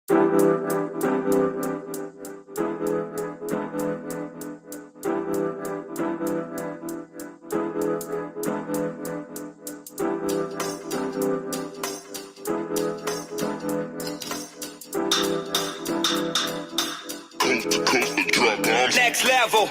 Next level.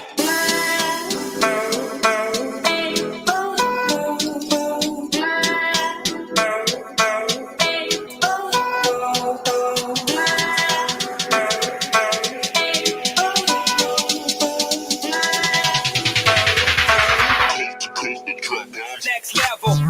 Next level.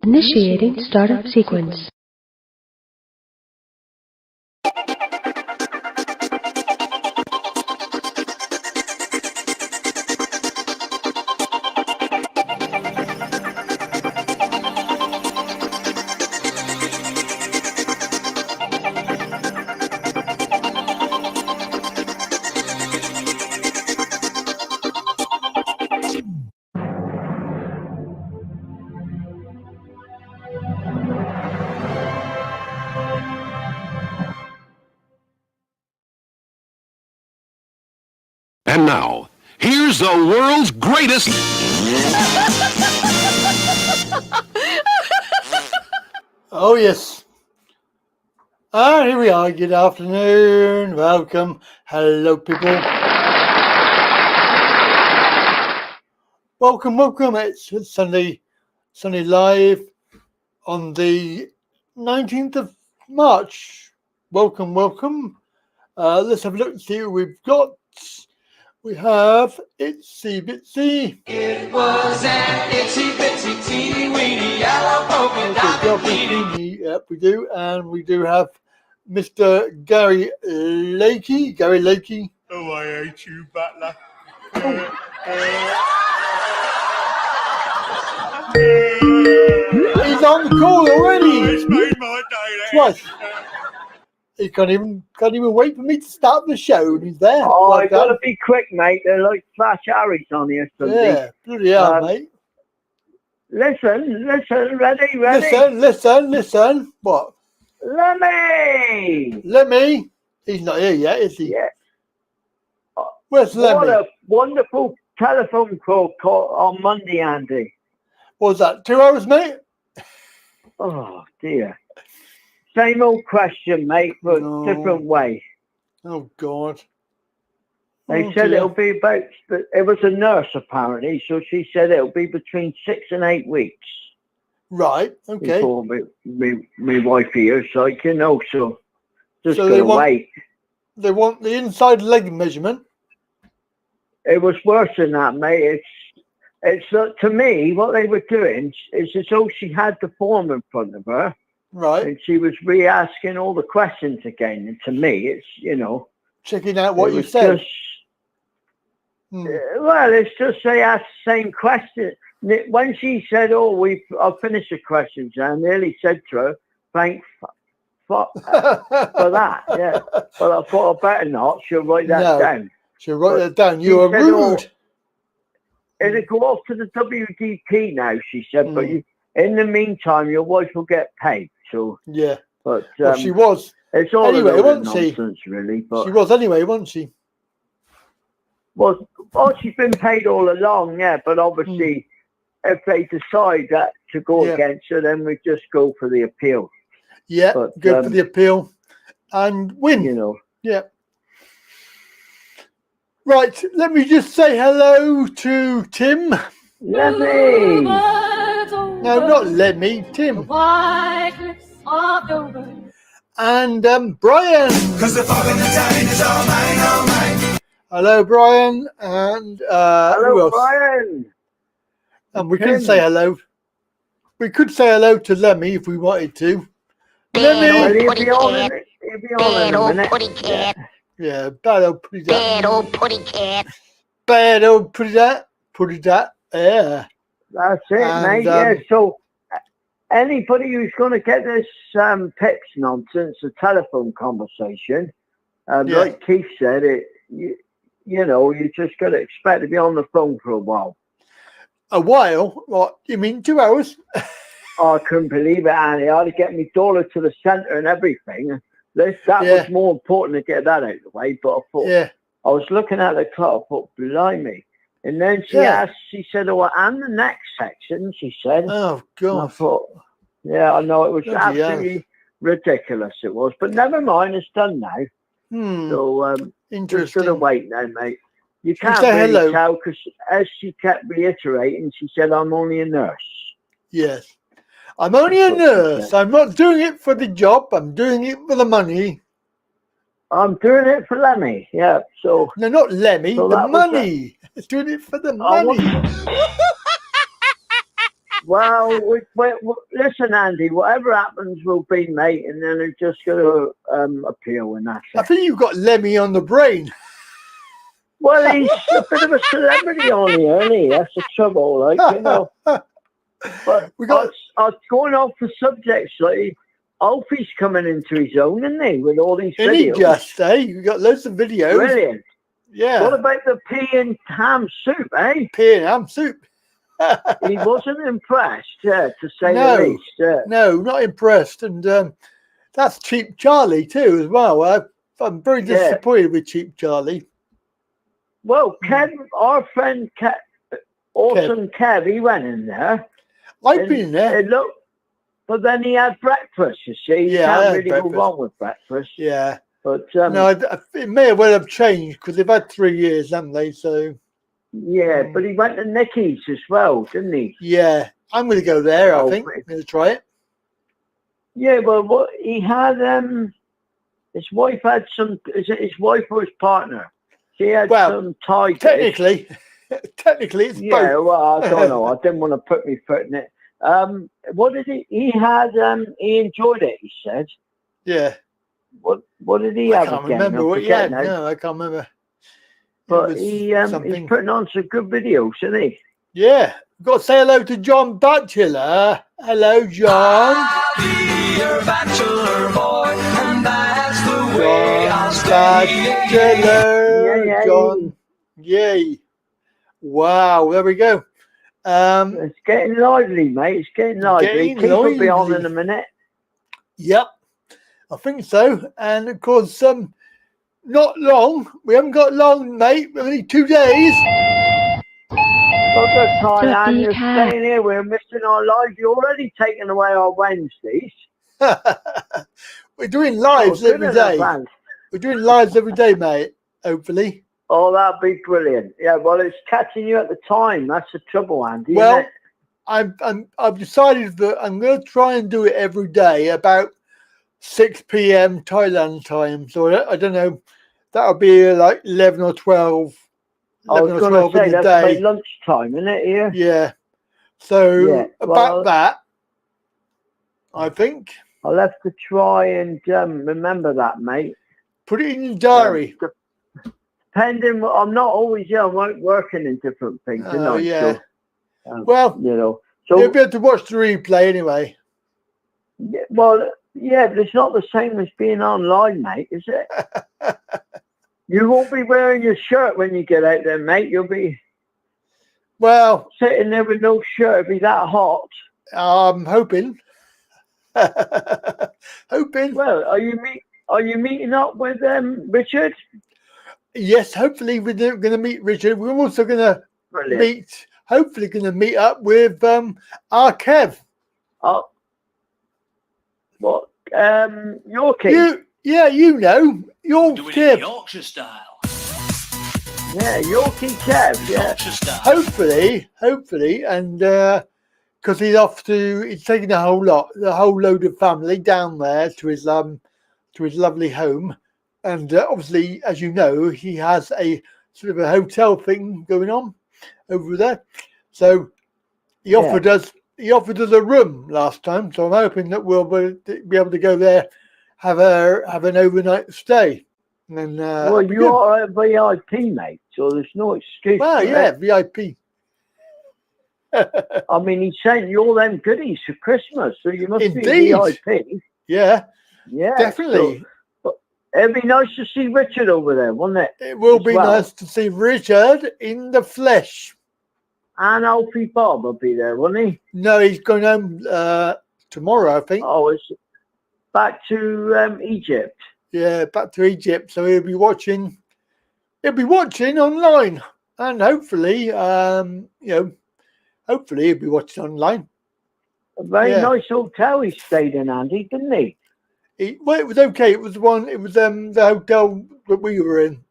Initiating startup sequence. And now, here's the world's greatest... Oh, yes. Here we are. Good afternoon. Welcome. Hello, people. Welcome. It's Sunday live on the 19th of March. Welcome. Let's have a look and see who we've got. We have Itsy Bitsy. It was an itsy bitsy teeny weeny yellow polka dot bikini. Yep, we do. And we do have Mr. Gary Lakey. Oh, I hate you, butler. He's on the call already. It's made my day. Twice. He can't even wait for me to start the show. And he's there. Oh, Well I done. gotta be quick, mate. They're like Flash Harry's on here Sunday. Yeah, bloody hell, mate. Listen, ready? Listen. What? Lemmy! He's not here yet, is he? Yeah. Where's What Lemmy? a wonderful telephone call on Monday, Andy. What was that, 2 hours, mate? Oh, dear. Same old question, mate, but No. different way. Oh, God. They Oh, said dear. it'll be about, it was a nurse apparently, so she said it'll be between 6 and 8 weeks. Right, okay. Before me wife here's like, you know, so just So they gotta want- wait. They want the inside leg measurement. It was worse than that, mate. It's to me, what they were doing is as though she had the form in front of her Right. and she was re-asking all the questions again. And to me, it's, you know, Checking out what it you was said. just, Hmm. well, it's just they asked the same question. When she said, I'll finish the questions, and I nearly said to her, thank for that, yeah. But I thought I better not. She'll write that No. down. So write that down. She You are said, rude. It'll go off to the WDP now, she said. But in the meantime, your wife will get paid. So, Yeah. but Well, she was. it's all Anyway, a load of wasn't she? nonsense, really. But She was anyway, wasn't she? well, she's been paid all along, yeah. But obviously, if they decide that to go Yeah. against her, then we just go for the appeal. Yeah. But, Go for the appeal and win. You know. Yeah. Right. Let me just say hello to Tim. Lemmy! No, not Lemmy. Tim. And Brian. Cause the fog in the town is all mine. Hello, Brian. And who Hello, else? Brian. And we Tim. can say hello. We could say hello to Lemmy if we wanted to. Well, Lemmy. he'll be on in a minute. Putty cat. Yeah, bad old pretty dat. Bad old putty cat. Bad old pretty dat. Pretty dat. Yeah. That's it, And, mate. Yeah. So anybody who's going to get this PIPS nonsense, a telephone conversation, Yeah. like Keith said, you know, you just got to expect to be on the phone for a while. A while? What? You mean 2 hours? Oh, I couldn't believe it, Annie. I had to get my daughter to the centre and everything. That Yeah. was more important to get that out of the way. But I thought, Yeah. I was looking at the clock, I thought, blimey. And then Yeah. she said, oh, and the next section, she said. Oh, And I God. thought, yeah, I know, it was Bloody hell. absolutely ridiculous, it was. But never mind, it's done now. So just Interesting. got to wait now, mate. You Shall we can't say really hello? tell because as she kept reiterating, she said, I'm only a nurse. Yes. I'm only a That's what she nurse. said. I'm not doing it for the job. I'm doing it for the money. I'm doing it for Lemmy, yeah. So, No, not Lemmy. So the that was money. It's doing it for the I money. Well, listen, Andy. Whatever happens will be, mate, and then it's just going to appeal, and that's I it. think you've got Lemmy on the brain. Well, he's a bit of a celebrity on here, isn't he? That's the trouble, like, you know. But I was going off the subject slightly. Alfie's coming into his own, isn't he, with all these Isn't he videos? just, eh? You've got loads of videos. Brilliant. Yeah. What about the pea and ham soup, eh? Pea and ham soup. He wasn't impressed, to say No. the least. No, not impressed. And that's Cheap Charlie too, as well. I'm very disappointed with Cheap Charlie. Well, Kev, our friend Awesome Kev, he went in there. I've been in there. But then he had breakfast, you see. You can't really go wrong with breakfast. Yeah. But no, it may well have changed because they've had 3 years, haven't they? So. Yeah, but he went to Nicky's as well, didn't he? Yeah, I'm going to go there. I think I'm going to try it. Yeah, well, what he had, his wife had some. Is it his wife or his partner? She had some Thai dish. Technically, it's both. Yeah, well, I don't know. I didn't want to put my foot in it. What did he? He had. He enjoyed it. He said. Yeah. What did he have again? I can't remember what he had. No, I can't remember. But he's putting on some good videos, isn't he? Yeah. We've got to say hello to John Batchelor. Hello, John. I'll be your bachelor boy, and that's the way I'll stay. Bachelor, John. Yay. Wow, there we go. It's getting lively, mate. It's getting lively. Keith will be on in a minute. Yep, I think so. And of course, not long. We haven't got long, mate. Only 2 days. Look at time, and you're staying here. We're missing our lives. You're already taking away our Wednesdays. We're doing lives every day. We're doing lives every day, mate. Hopefully. Oh, that'd be brilliant. Yeah, well, it's catching you at the time. That's the trouble, Andy. Well, I've decided that I'm going to try and do it every day about 6 p.m. Thailand time. So I don't know. That'll be like 11 or 12. 11 or 12 in the day. That's lunchtime, isn't it? Here. Yeah. So about that, I think. I'll have to try and remember that, mate. Put it in your diary. Depending, I'm not always I'm working in different things. Oh, yeah. So, well, you know, so you'll be able to watch the replay anyway. Yeah, well, yeah, but it's not the same as being online, mate, is it? You won't be wearing your shirt when you get out there, mate. You'll be sitting there with no shirt. It'll be that hot. I'm hoping. Hoping. Well, are you meeting up with Richard? Yes, hopefully we're going to meet Richard. We're also going to hopefully going to meet up with our Kev. Oh, what? Yorkie? You know, your Kev. Yorkshire style. Yeah, Yorkie Kev. Yeah. Yorkshire style. Hopefully, and because he's taking the whole load of family down there to his lovely home. And obviously, as you know, he has a sort of a hotel thing going on over there. So he offered us a room last time. So I'm hoping that we'll be able to go there, have an overnight stay. And well, you are a VIP, mate. So there's no excuse. Well, yeah, VIP. I mean, he sent you all them goodies for Christmas, so you must be VIP. Yeah, yeah, definitely. So, it'd be nice to see Richard over there, wouldn't it? It will be nice to see Richard in the flesh. And Alfie Bob will be there, won't he? No, he's going home tomorrow, I think. Oh, it's back to Egypt. Yeah, back to Egypt. So he'll be watching online, and hopefully, hopefully he'll be watching online. A very nice hotel he stayed in, Andy, didn't he? Well, it was okay. It was the hotel that we were in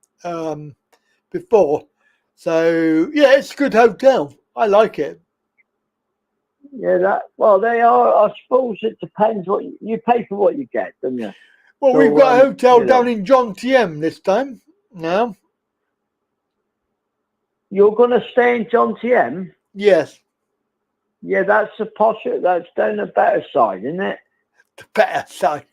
before. So yeah, it's a good hotel. I like it. Yeah, they are. I suppose it depends what you pay for what you get, don't you? Well, so, we've got a hotel down in John TM this time. Now. You're going to stay in John TM? Yes. Yeah, that's the posher. That's down the better side, isn't it? The better side.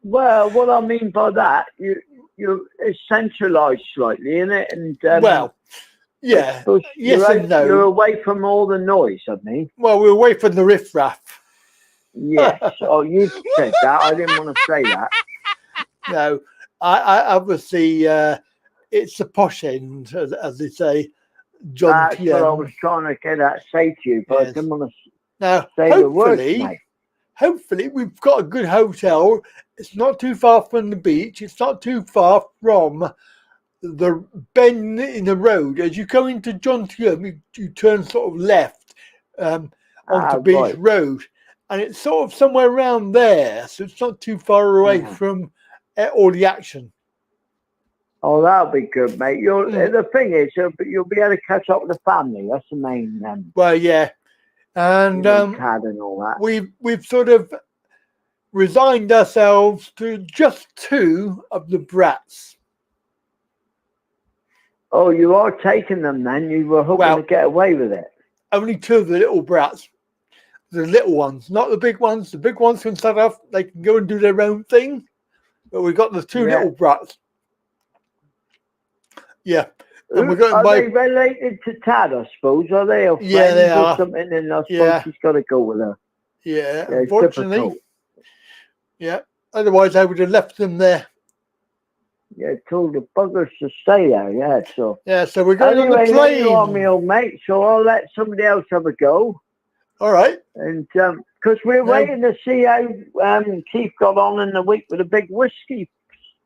Well, what I mean by that, it's centralised slightly, isn't it? And Well, yeah. Yes and no. You're away from all the noise. I mean. Well, we're away from the riffraff. Yes. Oh, you said that. I didn't want to say that. No, I obviously it's the posh end, as they say. John That's TM. what I was trying to say to you, but I didn't want to now, say the words, mate. Hopefully, we've got a good hotel. It's not too far from the beach. It's not too far from the bend in the road. As you come into John TM, you turn sort of left onto Beach Road. And it's sort of somewhere around there. So it's not too far away from all the action. Oh, that'll be good, mate. The thing is, you'll be able to catch up with the family. That's the main. Well, yeah. And Tad and all that. We've sort of resigned ourselves to just 2 of the brats. Oh, you are taking them then? You were hoping to get away with it? Only 2 of the little brats. The little ones, not the big ones. The big ones can start off, they can go and do their own thing. But we've got the 2 little brats. Yeah. And we're going are they related to Tad, I suppose? Are they? Or yeah, they are. Something, and I suppose she's got to go with her. Yeah, unfortunately. Yeah. Otherwise, I would have left them there. Yeah, told the buggers to stay there. Yeah, so. Yeah, so we're going on the plane. You are, my old mate, so I'll let somebody else have a go. All right. And because we're waiting to see how Keith got on in the week with a big whiskey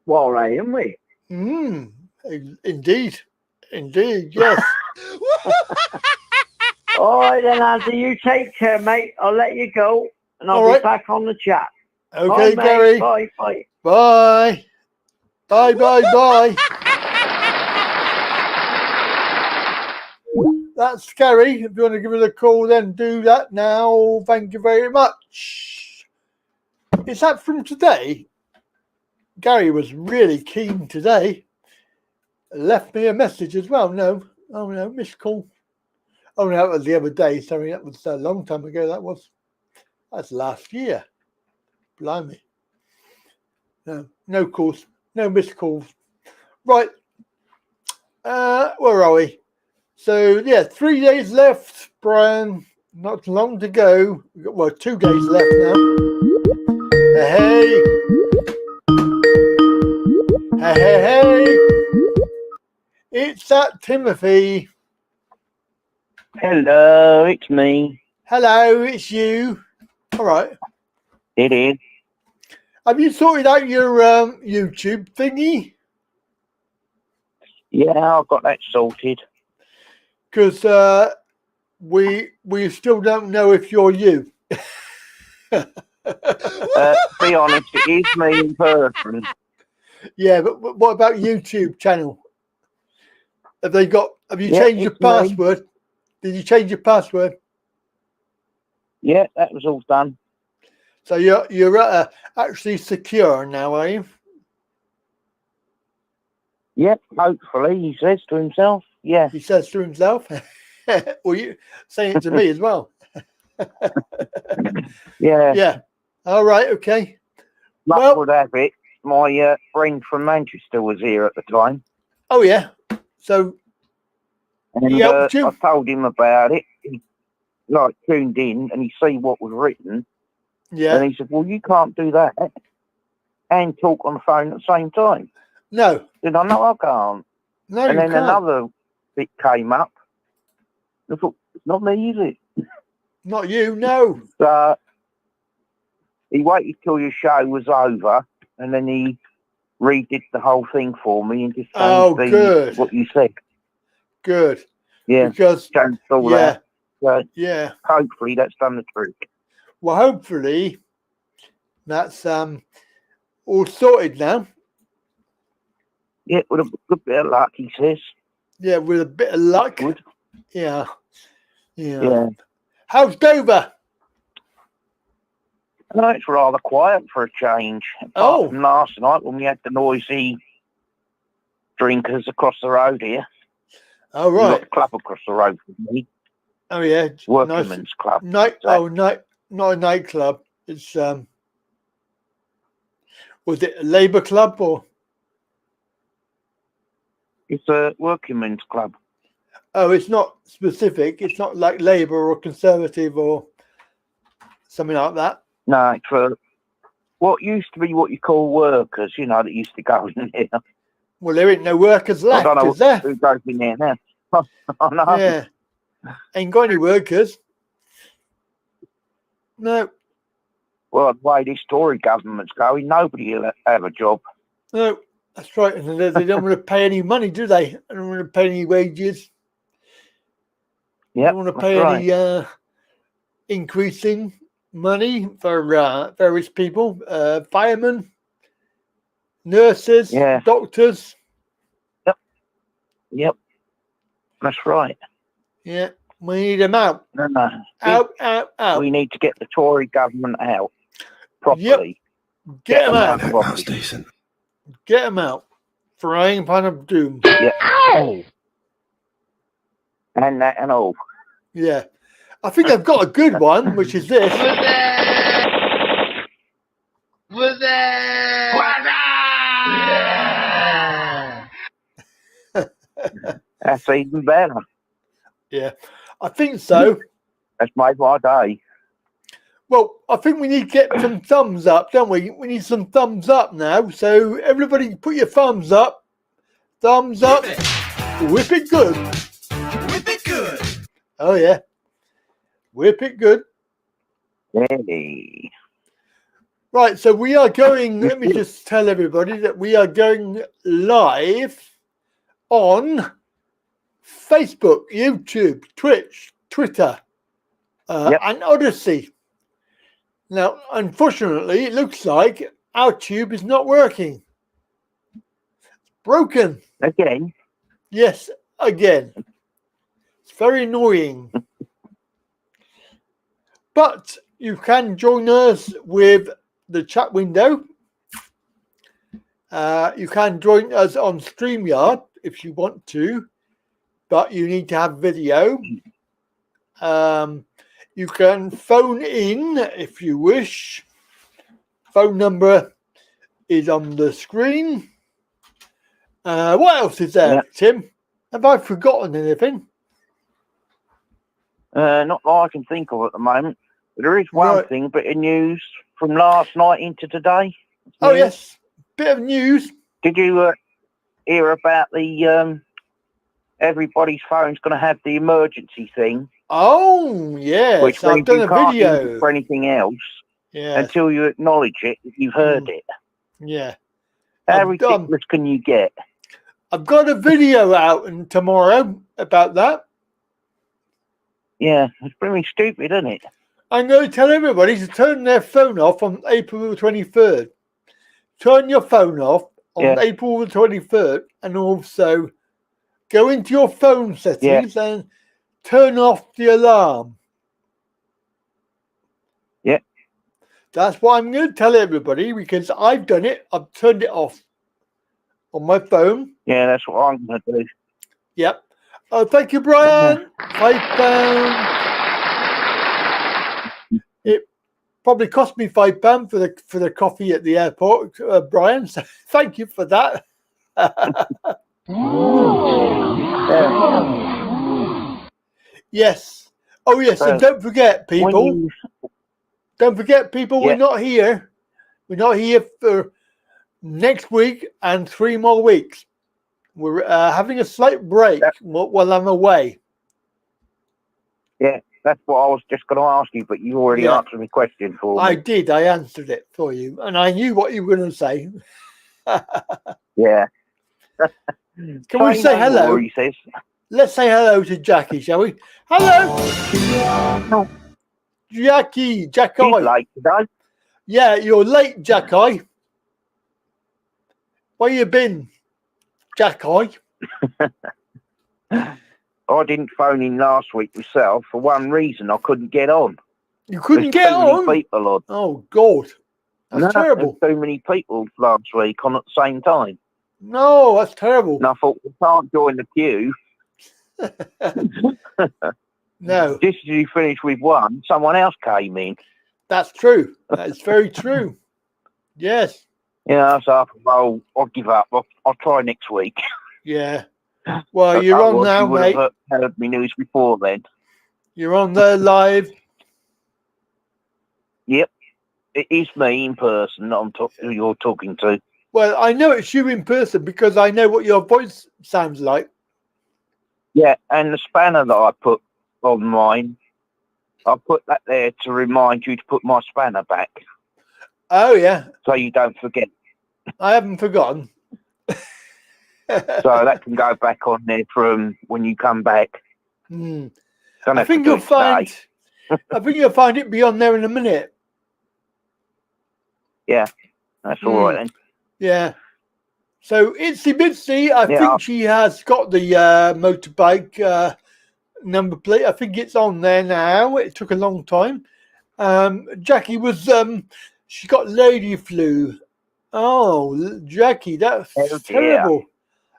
soiree, aren't we? Indeed, yes. All right then, Andy, you take care, mate. I'll let you go, and I'll be back on the chat. Okay, bye, Gary. Bye, bye. Bye. Bye, bye, bye. That's Gary. If you want to give us a call, then do that now. Thank you very much. Is that from today? Gary was really keen today. Left me a message as well. No. Oh, no, missed call. Oh, no, that was the other day. Sorry, that was a long time ago. That's last year. Blimey. No calls. No missed calls. Right. Where are we? So, yeah, 3 days left, Brian. Not long to go. We've got, well, 2 days left now. Hey. Hey. It's that Timothy. Hello, it's me. Hello, it's you. All right. It is. Have you sorted out your YouTube thingy? Yeah, I've got that sorted. Because we still don't know if you're you. Be honest, it is me in person. Yeah, but what about YouTube channel? Have you changed your password? Me. Did you change your password? Yeah, that was all done. So you're actually secure now, are you? Yep, hopefully, he says to himself. Yeah. He says to himself. Well, you saying it to me as well. Yeah. Yeah. All right. Okay. Luck would have it. My friend from Manchester was here at the time. Oh yeah. So. And I told him about it. He tuned in and he see what was written. Yeah. And he said, "Well, you can't do that and talk on the phone at the same time." No. I said, "No, I can't." No, and you then can't. Another bit came up. I thought, it's not me, is it? Not you, no. So he waited till your show was over, and then he redid the whole thing for me and just changed what you said. Good. Yeah. Because changed all that. So yeah. Hopefully that's done the trick. Well, hopefully that's all sorted now. Yeah, with a good bit of luck, he says. Yeah, with a bit of luck. Good. Yeah. Yeah. How's Dover? No, it's rather quiet for a change. Apart from last night when we had the noisy drinkers across the road here. Oh, right. We've got the club across the road from me. Oh yeah, Workingmen's Club. Not a nightclub. It's was it a Labour club or? It's a workingmen's club. Oh, it's not specific. It's not like Labour or Conservative or something like that. No, it's for what used to be what you call workers, you know, that used to go in there. Well, there ain't no workers left, I don't know is there? who goes in there now. I know. Yeah. Ain't got any workers. No. Well, the way this Tory government's going, nobody will have a job. No, that's right. And they don't want to pay any money, do they? They don't want to pay any wages. Yeah, don't want to pay any increasing money for various people, firemen, nurses, doctors. Yep, that's right. Yeah, we need them out. No. Out. We need to get the Tory government out properly. Yep. Get them out. That's decent. Get them out. Frying pan of doom. Yeah. Ow! And that and all. Yeah. I think I've got a good one, which is this. That's even better. Yeah, I think so. That's made my day. Well, I think we need to get some thumbs up, don't we? We need some thumbs up now. So everybody put your thumbs up. Thumbs up. Whip it good. Whip it good. Oh, yeah. Whip it good. Hey. Right, so we are going, let me just tell everybody that we are going live on Facebook, YouTube, Twitch, Twitter, and Odyssey. Now, unfortunately, it looks like our tube is not working. It's broken. Again? Yes, again. It's very annoying. But you can join us with the chat window. You can join us on Streamyard if you want to, but you need to have video. You can phone in if you wish. Phone number is on the screen. What else is there, Tim? Have I forgotten anything? Not that I can think of at the moment. But there is one thing, bit of news from last night into today. Oh, yes. Bit of news. Did you hear about the everybody's phone's going to have the emergency thing? Oh, yes. Which I've done a video. Use it for anything else until you acknowledge it, you've heard it. Yeah. How ridiculous can you get? I've got a video out tomorrow about that. Yeah, it's pretty stupid, isn't it? I'm going to tell everybody to turn their phone off on April the 23rd. Turn your phone off on April the 23rd, and also go into your phone settings and turn off the alarm. Yeah. That's what I'm going to tell everybody, because I've done it. I've turned it off on my phone. Yeah, that's what I'm going to do. Yep. Oh, thank you, Brian. £5. It probably cost me £5 for the coffee at the airport, Brian. So thank you for that. Yes. Oh, yes. And don't forget, people. Don't forget, people. We're not here. We're not here for next week and 3 more weeks. We're having a slight break while I'm away. Yeah. That's what I was just going to ask you, but you already answered my question for me. I did. I answered it for you, and I knew what you were going to say. Yeah. Can we say hello? He says. Let's say hello to Jackie, shall we? Hello, Jackie. Jackie. He's late today. Yeah, you're late, Jackie. Where you been, Jackie? I didn't phone in last week myself for one reason. I couldn't get on. You couldn't get on? People on. Oh, God. That's terrible. Too many people last week on at the same time. No, that's terrible. And I thought, we can't join the queue. No. Just as you finished with one, someone else came in. That's true. That's very true. Yes. Yeah, so I thought, I'll give up. I'll try next week. Yeah. Well, you're on now, you would mate. have heard me news before then. You're on there live. Yep. It is me in person that you're talking to. Well, I know it's you in person because I know what your voice sounds like. Yeah, and the spanner that I put on mine, I put that there to remind you to put my spanner back. Oh, yeah. So you don't forget. I haven't forgotten. So that can go back on there from when you come back. I think you'll find it be on there in a minute. Yeah, that's all right then. Yeah. So Itsy Bitsy, I think she has got the motorbike number plate. I think it's on there now. It took a long time. Jackie was she got lady flu. Oh, Jackie, that's terrible.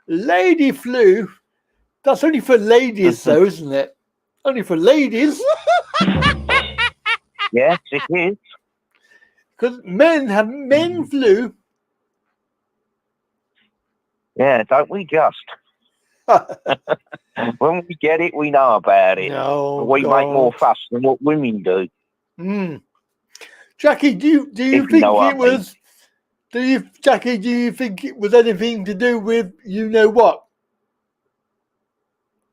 Lady flu. That's only for ladies, though, isn't it? Only for ladies. Yes, it is. Because men have men flu. Yeah, don't we just? When we get it, we know about it. No, we make more fuss than what women do. Jackie, do you think it was? Jackie, do you think it was anything to do with you know what?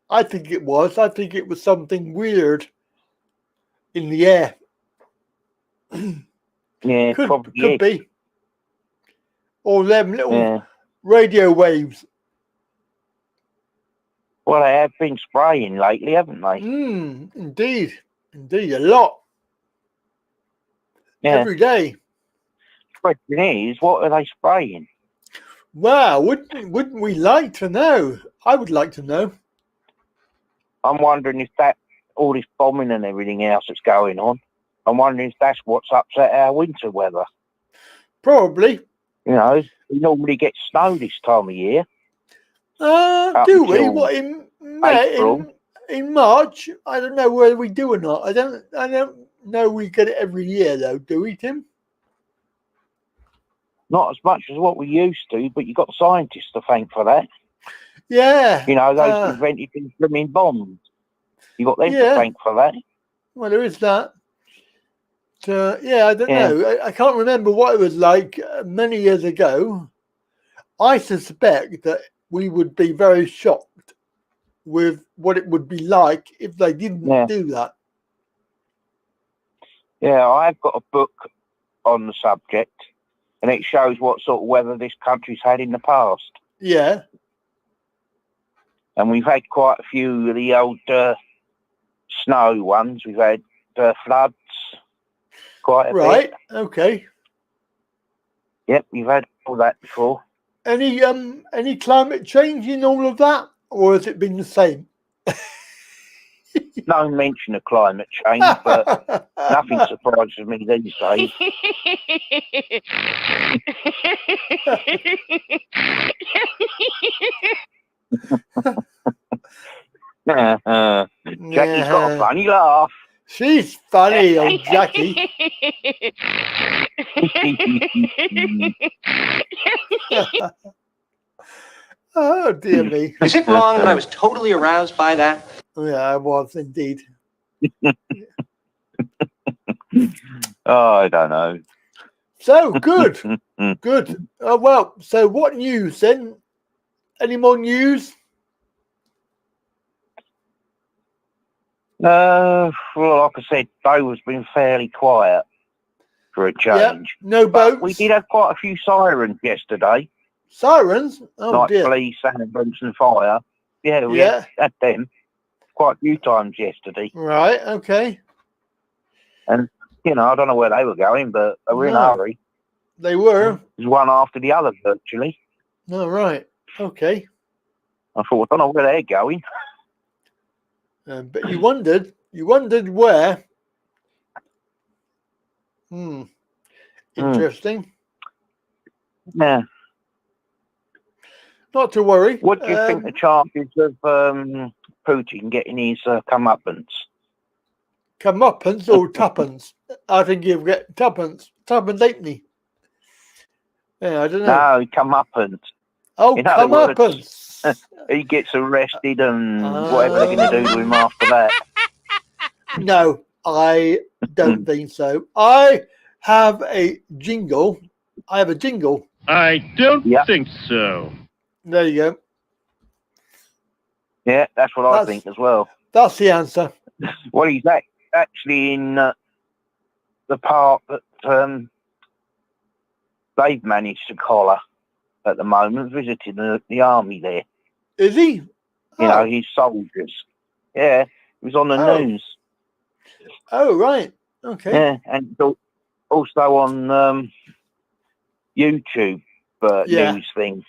I think it was. I think it was something weird in the air. Yeah, could be. Or them little radio waves. Well, they have been spraying lately, haven't they? Indeed, a lot. Yeah. Every day. The question is, what are they spraying? Wow, wouldn't we like to know? I would like to know. I'm wondering if all this bombing and everything else that's going on, I'm wondering if that's what's upset our winter weather. Probably. You know, we normally get snow this time of year. Do we? What in May, in March? I don't know whether we do or not. I don't know we get it every year though, do we, Tim? Not as much as what we used to, but you've got scientists to thank for that. Yeah. You know, those invented these blooming bombs. You got them to thank for that. Well, there is that. I don't know. I can't remember what it was like many years ago. I suspect that we would be very shocked with what it would be like if they didn't do that. Yeah, I've got a book on the subject, and it shows what sort of weather this country's had in the past. Yeah. And we've had quite a few of the old snow ones. We've had floods, quite a bit. Okay. Yep, we've had all that before. Any climate change in all of that, or has it been the same? No mention of climate change, but nothing surprises me these days. Jackie's got a funny laugh. She's funny, old Jackie. Oh, dear me. Is it wrong that I was totally aroused by that? Yeah, I was indeed. Oh, I don't know. So, good. Good. Well, so what news then? Any more news? Well, like I said, Dover's been fairly quiet for a change. No boats. But we did have quite a few sirens yesterday. Sirens? Oh, like dear. Police, ambulance and fire. Yeah, we had them quite a few times yesterday. Right, okay. And, you know, I don't know where they were going, but they were in a hurry. They were? It was one after the other, virtually. Oh, right. Okay. I thought, I don't know where they're going. But you wondered where. Interesting. Yeah. Not to worry. What do you think the chances of Putin getting his comeuppance? Comeuppance or tuppence? I think you'll get tuppence. Tuppence halfpenny. Yeah, I don't know. No, comeuppance. Oh, In other words, comeuppance. he gets arrested and whatever they're going to do to him after that. No, I don't think so. I have a jingle. I don't think so. There you go. Yeah, that's what I think as well. That's the answer. Well, he's actually in the part that they've managed to collar at the moment, visiting the army there. Is he? You know, his soldiers. Yeah, he was on the news. Oh, right. Okay. Yeah, and also on YouTube news things.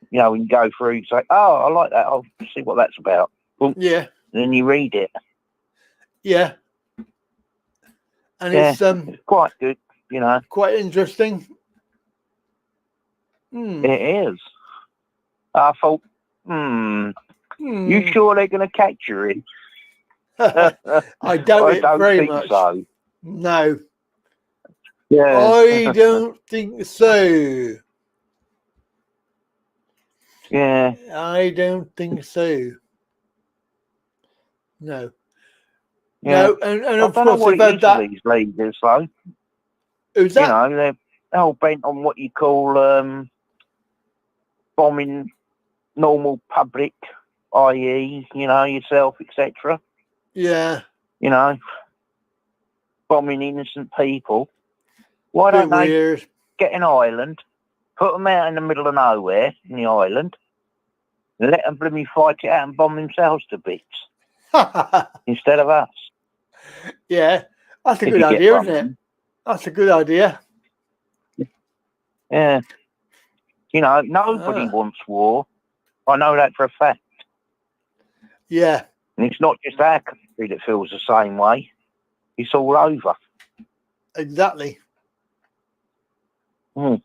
You know, we can go through and say, oh, I like that. I'll see what that's about. Boom. Yeah. And then you read it. Yeah. And it's quite good, you know. Quite interesting. It is. I thought, you sure they're going to capture him? I doubt it very think much. So. No. Yeah. I don't think so. Yeah. I don't think so. No. Yeah. No, and of I don't know course what they've had that. these leaders, though. Who's that? You know, they're all bent on what you call bombing normal public, i.e., you know, yourself, etc. Yeah. You know, bombing innocent people. Why don't they get an island, put them out in the middle of nowhere in the island, and let them bloody fight it out and bomb themselves to bits instead of us? Yeah, that's a good idea, isn't it? That's a good idea. Yeah. You know, nobody wants war. I know that for a fact. Yeah. And it's not just our country that feels the same way. It's all over. Exactly. Mm.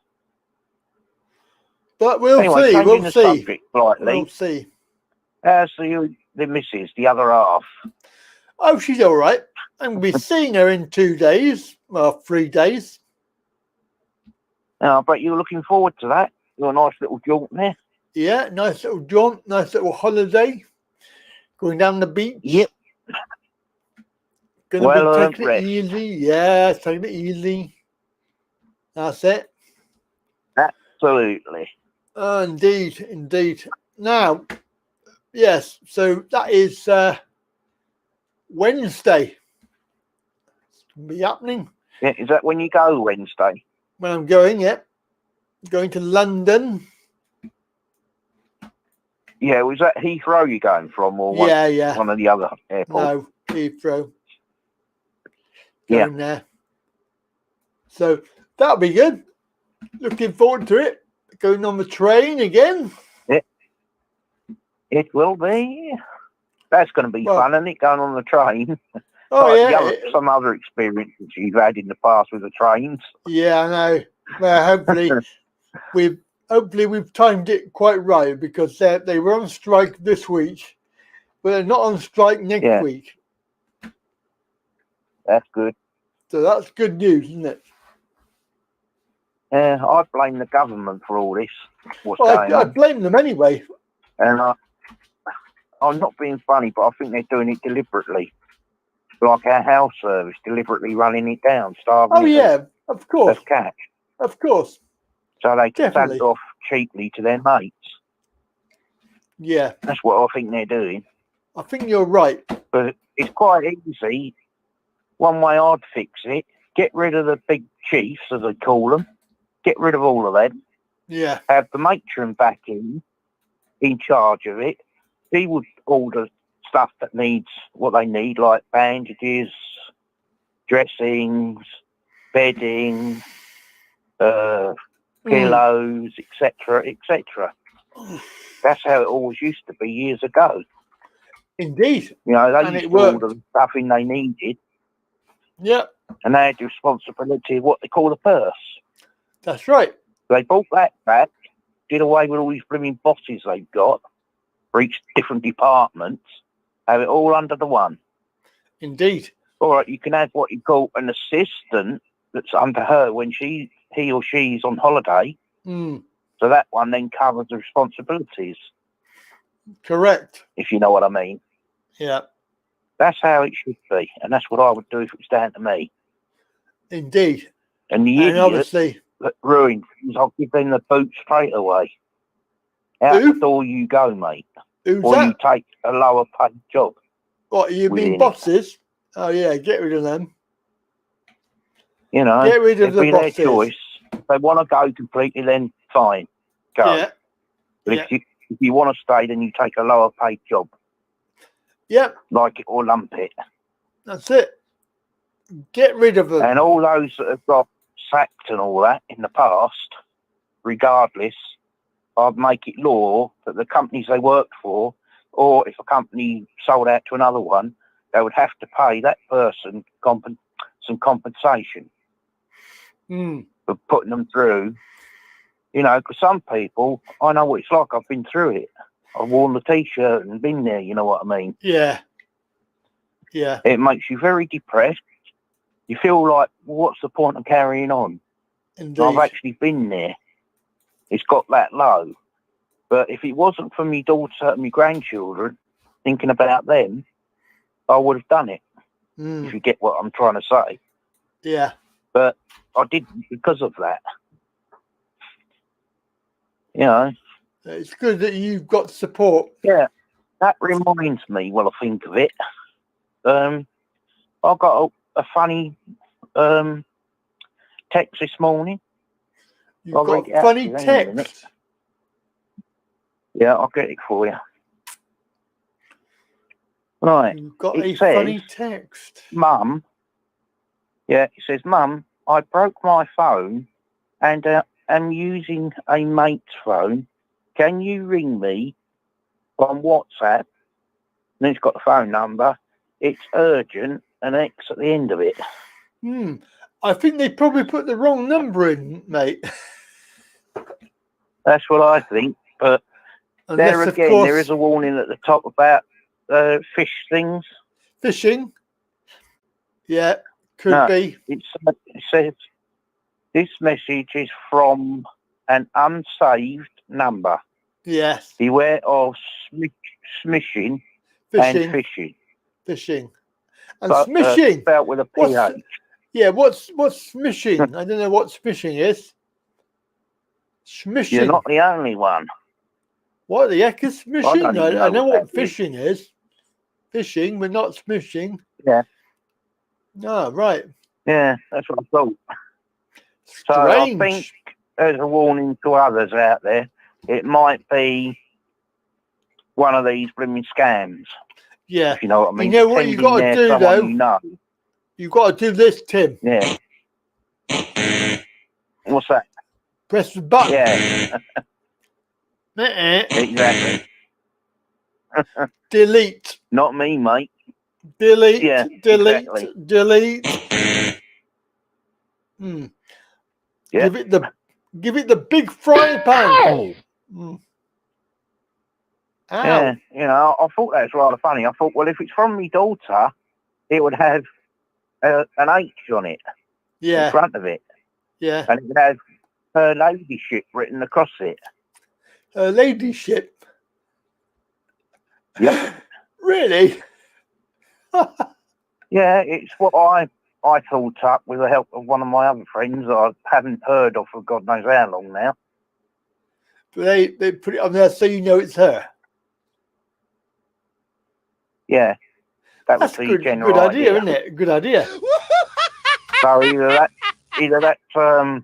But we'll anyway, see. We'll see. We'll see. How's the missus, the other half? Oh, she's all right. I'm going to be seeing her in 2 days. Well, 3 days. I bet you're looking forward to that. You're a nice little jaunt there. Yeah, nice little jaunt, nice little holiday. Going down the beach. Yep. Going to be taking it easy. Yeah, taking it easy. That's it. Absolutely. Indeed. Now, yes, so that is Wednesday. It's going to be happening. Yeah, is that when you go Wednesday? When I'm going, yeah. Going to London. Yeah, was that Heathrow you're going from, or one of the other airports? No, Heathrow. Going there. So that'll be good. Looking forward to it. Going on the train again. It will be. That's going to be fun, isn't it? Going on the train. Oh, yeah. Some other experiences you've had in the past with the trains. Yeah, I know. Well, hopefully we've timed it quite right, because they were on strike this week, but they're not on strike next week. That's good. So that's good news, isn't it? I blame the government for all this. I blame them anyway. And I'm not being funny, but I think they're doing it deliberately. Like our house service, deliberately running it down, starving. Oh, yeah, of course. Catch. Of course. So they can stand off cheaply to their mates. Yeah. That's what I think they're doing. I think you're right. But it's quite easy. One way I'd fix it, get rid of the big chiefs, as they call them. Get rid of all of them. Yeah. Have the matron back in charge of it. He would order stuff that needs what they need, like bandages, dressings, bedding, pillows, etc., etc. That's how it always used to be years ago. Indeed. You know, they used to order the stuff in they needed. Yep. And they had the responsibility of what they call a purse. That's right. They brought that back, did away with all these blooming bosses they've got for each different departments, have it all under the one. Indeed. All right, you can have what you call an assistant that's under her when he or she's on holiday. Mm. So that one then covers the responsibilities, Correct. if you know what I mean. Yeah. That's how it should be, and that's what I would do if it was down to me. Indeed. And the And idiot obviously, that ruined things, I'll give them the boot straight away. Out Who? the door you go, mate. who's Or you that? take a lower paid job. What, you within mean it. bosses? Oh, yeah, get rid of them. You know, Get rid of it'd the be their bosses. choice. If they want to go completely, then fine, go. Yeah. But Yeah. if you want to stay, then you take a lower paid job, Yep. like it or lump it. That's it. Get rid of them. And all those that have got sacked and all that in the past, regardless, I'd make it law that the companies they worked for, or if a company sold out to another one, they would have to pay that person some compensation Mm. for putting them through. You know, because some people, I know what it's like. I've been through it. I've worn the T-shirt and been there. You know what I mean? Yeah. Yeah. It makes you very depressed. You feel like, well, what's the point of carrying on? Indeed. I've actually been there. It's got that low. But if it wasn't for my daughter and my grandchildren, thinking about them, I would have done it, if you get what I'm trying to say. Yeah. But I didn't because of that. You know? It's good that you've got support. Yeah. That reminds me, well, I think of it. I got a funny text this morning. You've I'll got read it out funny to you in a minute. text. Yeah, I'll get it for you. Right. You've got It a says, funny text. Mum. Yeah, it says, Mum, I broke my phone and am using a mate's phone. Can you ring me on WhatsApp? And it's got the phone number. It's urgent, an X at the end of it. I think they probably put the wrong number in, mate. That's what I think. But there Unless, of again, course, there is a warning at the top about fish things. phishing. Yeah, could No, be. It says, this message is from an unsaved number. Yes. Beware of smishing and Phishing. phishing. Phishing. And But, smishing. spelled with a PH. What's smishing? I don't know what smishing is. Smishing. You're not the only one. What the heck is smishing? don't even I know know what what that is. phishing is. Phishing, but not smishing. Yeah. Oh, right. Yeah, that's what I thought. So Strange. I think there's a warning to others out there. It might be one of these blooming scams. Yeah. If you know what I mean. You know what you got to Pretending do, they're someone though? You know. You've got to do this, Tim. Yeah. What's that? Press the button. Yeah. Exactly. Delete. Not me, mate. Delete. Yeah, Delete. exactly. Delete. Yeah. Give it the big frying pan. Ow. Yeah, you know, I thought that was rather funny. I thought, well, if it's from my daughter, it would have an H on it in front of it. Yeah. And it would have her ladyship written across it. Her ladyship. Yep. Really? Yeah, it's what I thought up with the help of one of my other friends that I haven't heard of for God knows how long now. They put it on there so you know it's her. Yeah. That That's would a be a general good idea, isn't it? Good idea. So either that's a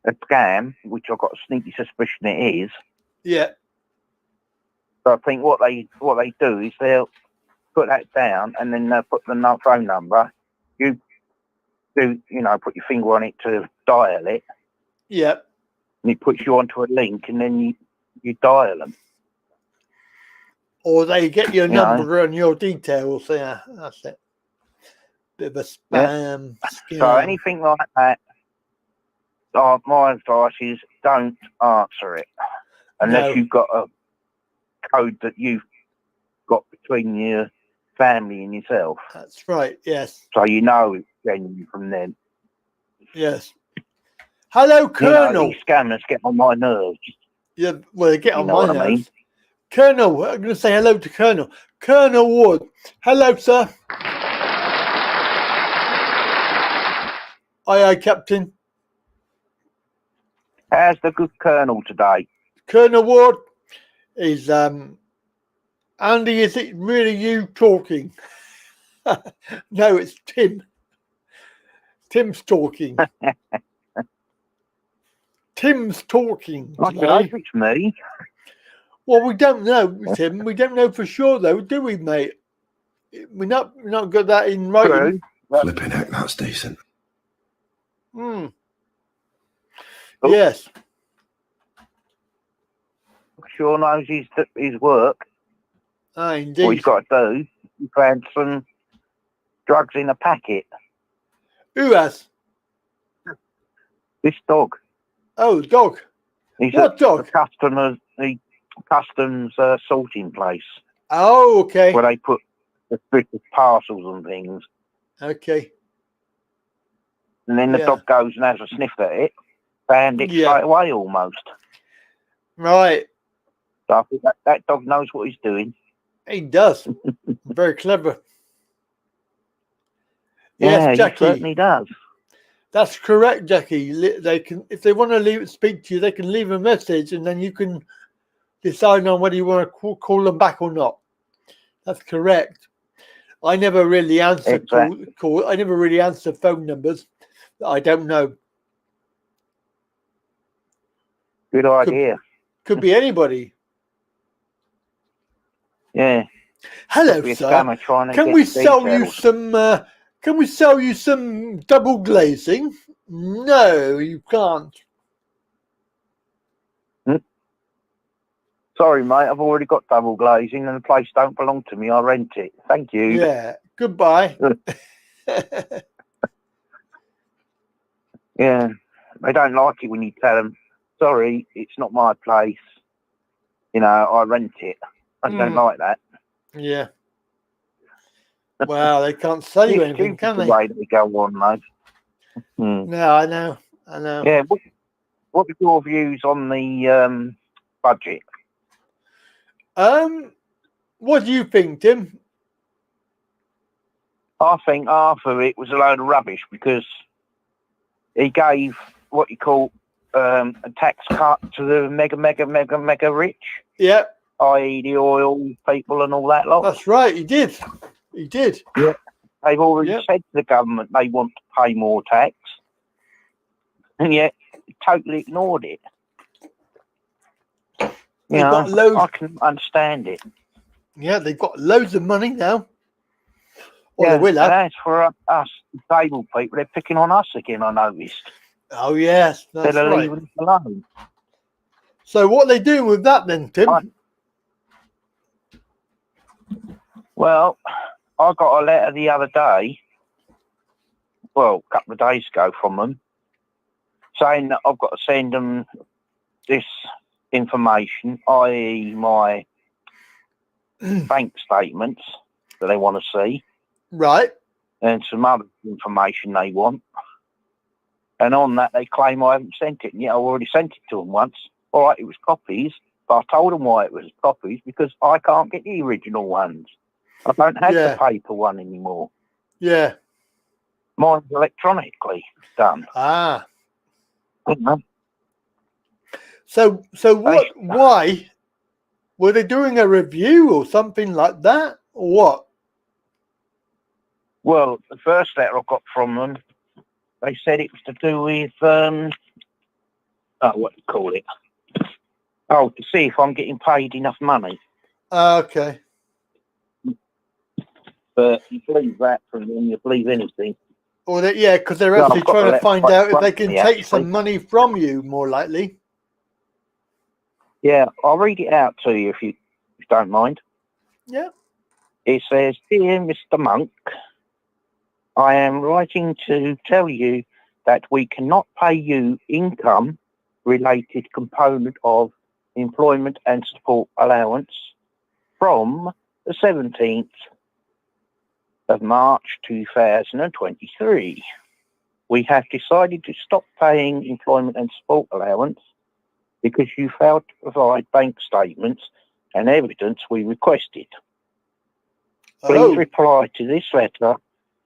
scam, which I've got a sneaky suspicion it is. Yeah. So I think what they do is they'll put that down and then they'll put the phone number. You do, put your finger on it to dial it. Yeah. And it puts you onto a link and then you dial them. Or they get your number and your details. Yeah, that's it. Bit of a spam. Yeah. So anything like that, my advice is don't answer it unless you've got a code that you've got between your family and yourself. That's right. Yes. So you know it's genuine from them. Yes. Hello, You know, Colonel. these scammers get on my nerves. Yeah, well, they get You on know my what I mean? nerves. Colonel, I'm going to say hello to Colonel. Colonel Wood. Hello, sir. Aye, Captain. How's the good Colonel today? Colonel Ward is Andy, is it really you talking? No, it's Tim. Tim's talking. Tim's talking I don't know today. if it's me. Well, we don't know, Tim. We don't know for sure, though, do we, mate? We're not got that in writing. True. Flipping heck, that's decent. Hmm. Oh. Yes. Sure knows his work. Ah, What indeed. he's got to do. He found some drugs in a packet. Who has? This dog. Oh, dog. He's What dog? The customs sorting place Oh, okay. where they put the British parcels and things. Okay. And then the Yeah. dog goes and has a sniff at it. Found it Yeah. straight away almost. Right. So I think that dog knows what he's doing. He does. Very clever. Yeah, Yes, he certainly Jackie. does. That's correct, Jackie. They can, if they want to speak to you, they can leave a message, and then you can decide on whether you want to call them back or not. That's correct. I never really answer Exactly. call. I never really answer phone numbers that I don't know. Good idea. Could be anybody. Yeah. Hello, Could be a sir. scammer trying to Can get we sell you details. some? Can we sell you some double glazing? No, you can't. Sorry, mate. I've already got double glazing, and the place don't belong to me. I rent it. Thank you. Yeah. Goodbye. Yeah. They don't like it when you tell them, sorry, it's not my place. You know, I rent it. I don't like that. Yeah. Well, they can't sell you It's anything, stupid can the they? way they go on, though. No, I know. I know. Yeah. What are your views on the budget? What do you think, Tim? I think half of it was a load of rubbish because he gave what you call a tax cut to the mega rich, Yeah, i.e. the oil people and all that lot. that's right. He did. He did. Yeah. They've already Yep. said to the government they want to pay more tax, and yet totally ignored it. They've got loads. I can understand it. Yeah, they've got loads of money now. Or Yeah, they will and have. as for us disabled people, they're picking on us again, I noticed. Oh, yes, that's Instead of right. leaving us alone. So what are they doing with that then, Tim? Well, I got a letter the other day, well, a couple of days ago from them, saying that I've got to send them this information, i.e. my bank statements that they want to see, Right. and some other information they want. And on that, they claim I haven't sent it. And yet I already sent it to them once. All right, it was copies, but I told them why it was copies, because I can't get the original ones. I don't have Yeah. the paper one anymore. Yeah. Mine's electronically done. Ah. You know? So what? Why were they doing a review or something like that, or what? Well, the first letter I got from them, they said it was to do with, what do you call it? Oh, to see if I'm getting paid enough money. Okay. But you believe that from them, you believe anything. Or they, yeah, because they're No, actually I've got trying the to letter find right out if in they front can of me, take some actually. money from you, more likely. Yeah, I'll read it out to you if you don't mind. Yeah. It says, Dear Mr. Monk, I am writing to tell you that we cannot pay you income-related component of employment and support allowance from the 17th of March 2023. We have decided to stop paying employment and support allowance because you failed to provide bank statements and evidence we requested. Please reply to this letter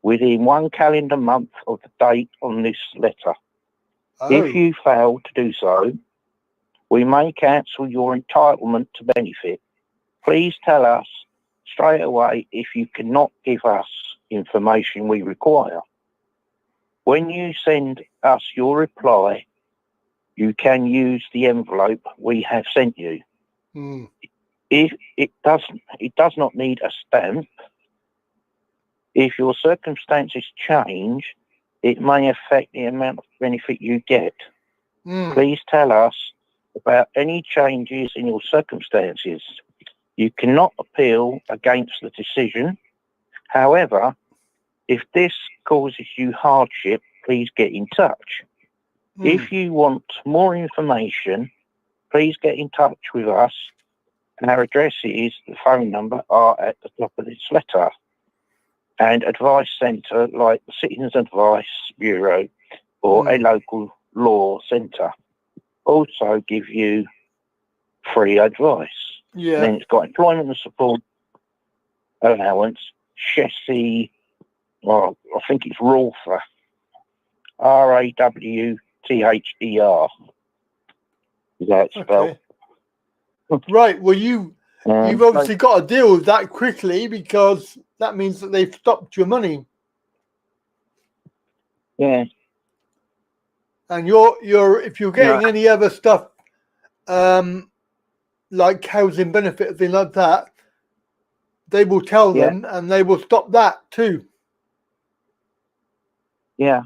within 1 calendar month of the date on this letter. If you fail to do so, we may cancel your entitlement to benefit. Please tell us straight away if you cannot give us information we require. When you send us your reply, you can use the envelope we have sent you. If it does not need a stamp. If your circumstances change, it may affect the amount of benefit you get. Please tell us about any changes in your circumstances. You cannot appeal against the decision. However, if this causes you hardship, please get in touch. If you want more information, please get in touch with us. Our addresses, the phone number are at the top of this letter. And advice centre like the Citizens Advice Bureau or a local law centre also give you free advice. And then it's got employment and support allowance, Chessie, well, I think it's Rawther, Rawther. Is that spelled? Right. Well, you've obviously got to deal with that quickly because that means that they've stopped your money. Yeah. And if you're getting any other stuff, like housing benefit, thing like that, they will tell them and they will stop that too. Yeah.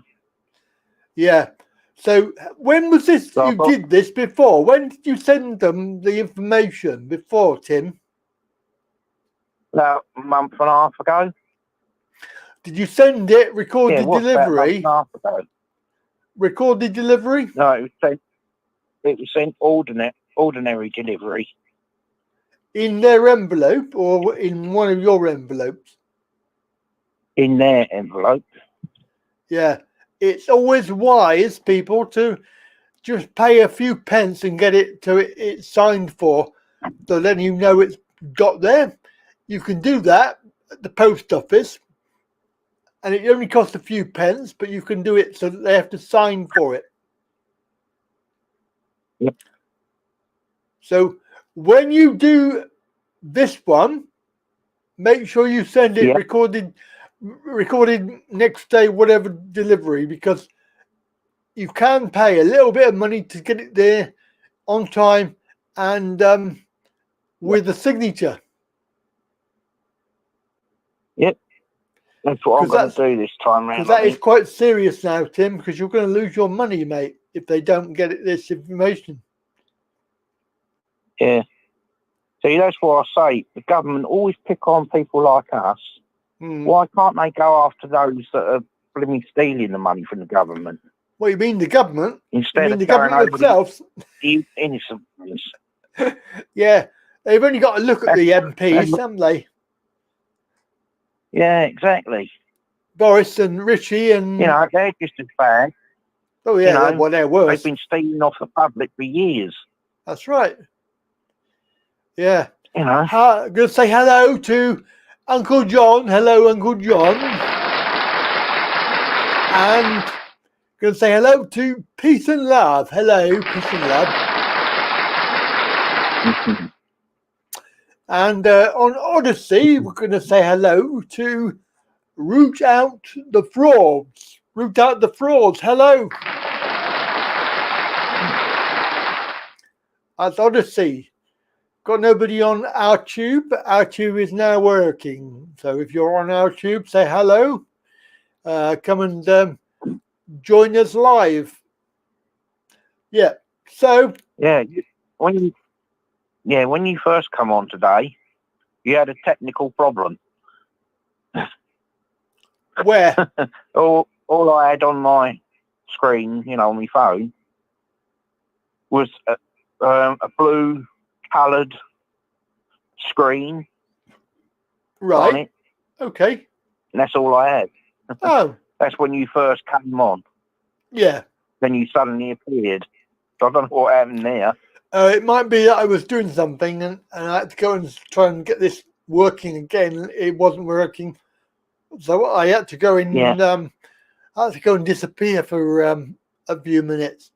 Yeah. So when was this? You did this before? When did you send them the information before, Tim? About a month and a half ago. Did you send it recorded delivery? About a month and a half ago. Recorded delivery? No, it was sent ordinary delivery. In their envelope or in one of your envelopes? In their envelope. Yeah. It's always wise, people, to just pay a few pence and get it to it's signed for. So then you know it's got there. You can do that at the post office. And it only costs a few pence, but you can do it so that they have to sign for it. Yep. So when you do this one, make sure you send it recorded next day, whatever delivery, because you can pay a little bit of money to get it there on time and with a signature. Yep. That's what I'm going to do this time round. Because that is quite serious now, Tim, because you're going to lose your money, mate, if they don't get this information. Yeah. See, that's what I say. The government always pick on people like us. Why can't they go after those that are blooming stealing the money from the government? What, you mean the government? Instead of the government themselves? The innocent ones. Yeah. They've only got to look at the MPs, haven't they? Yeah, exactly. Boris and Richie and... You know, they're just as bad. Oh, yeah, well, they're worse. They've been stealing off the public for years. That's right. Yeah. You know. I'm going to say hello to Uncle John. Hello, Uncle John. And going to say hello to Peace and Love. Hello, Peace and Love. And on Odyssey, we're going to say hello to Root Out the Frauds. Root Out the Frauds. Hello. That's Odyssey. Got nobody on our tube. Our tube is now working. So if you're on our tube, say hello. Come and join us live. Yeah. So. Yeah. When you first come on today, you had a technical problem. Where? all I had on my screen, you know, on my phone, was a blue coloured screen. Right. On it. Okay. And that's all I had. Oh, That's when you first came on. yeah. Then you suddenly appeared. So I don't know what happened there. It might be that I was doing something and I had to go and try and get this working again. It wasn't working. So I had to go in. Yeah. I had to go and disappear for a few minutes.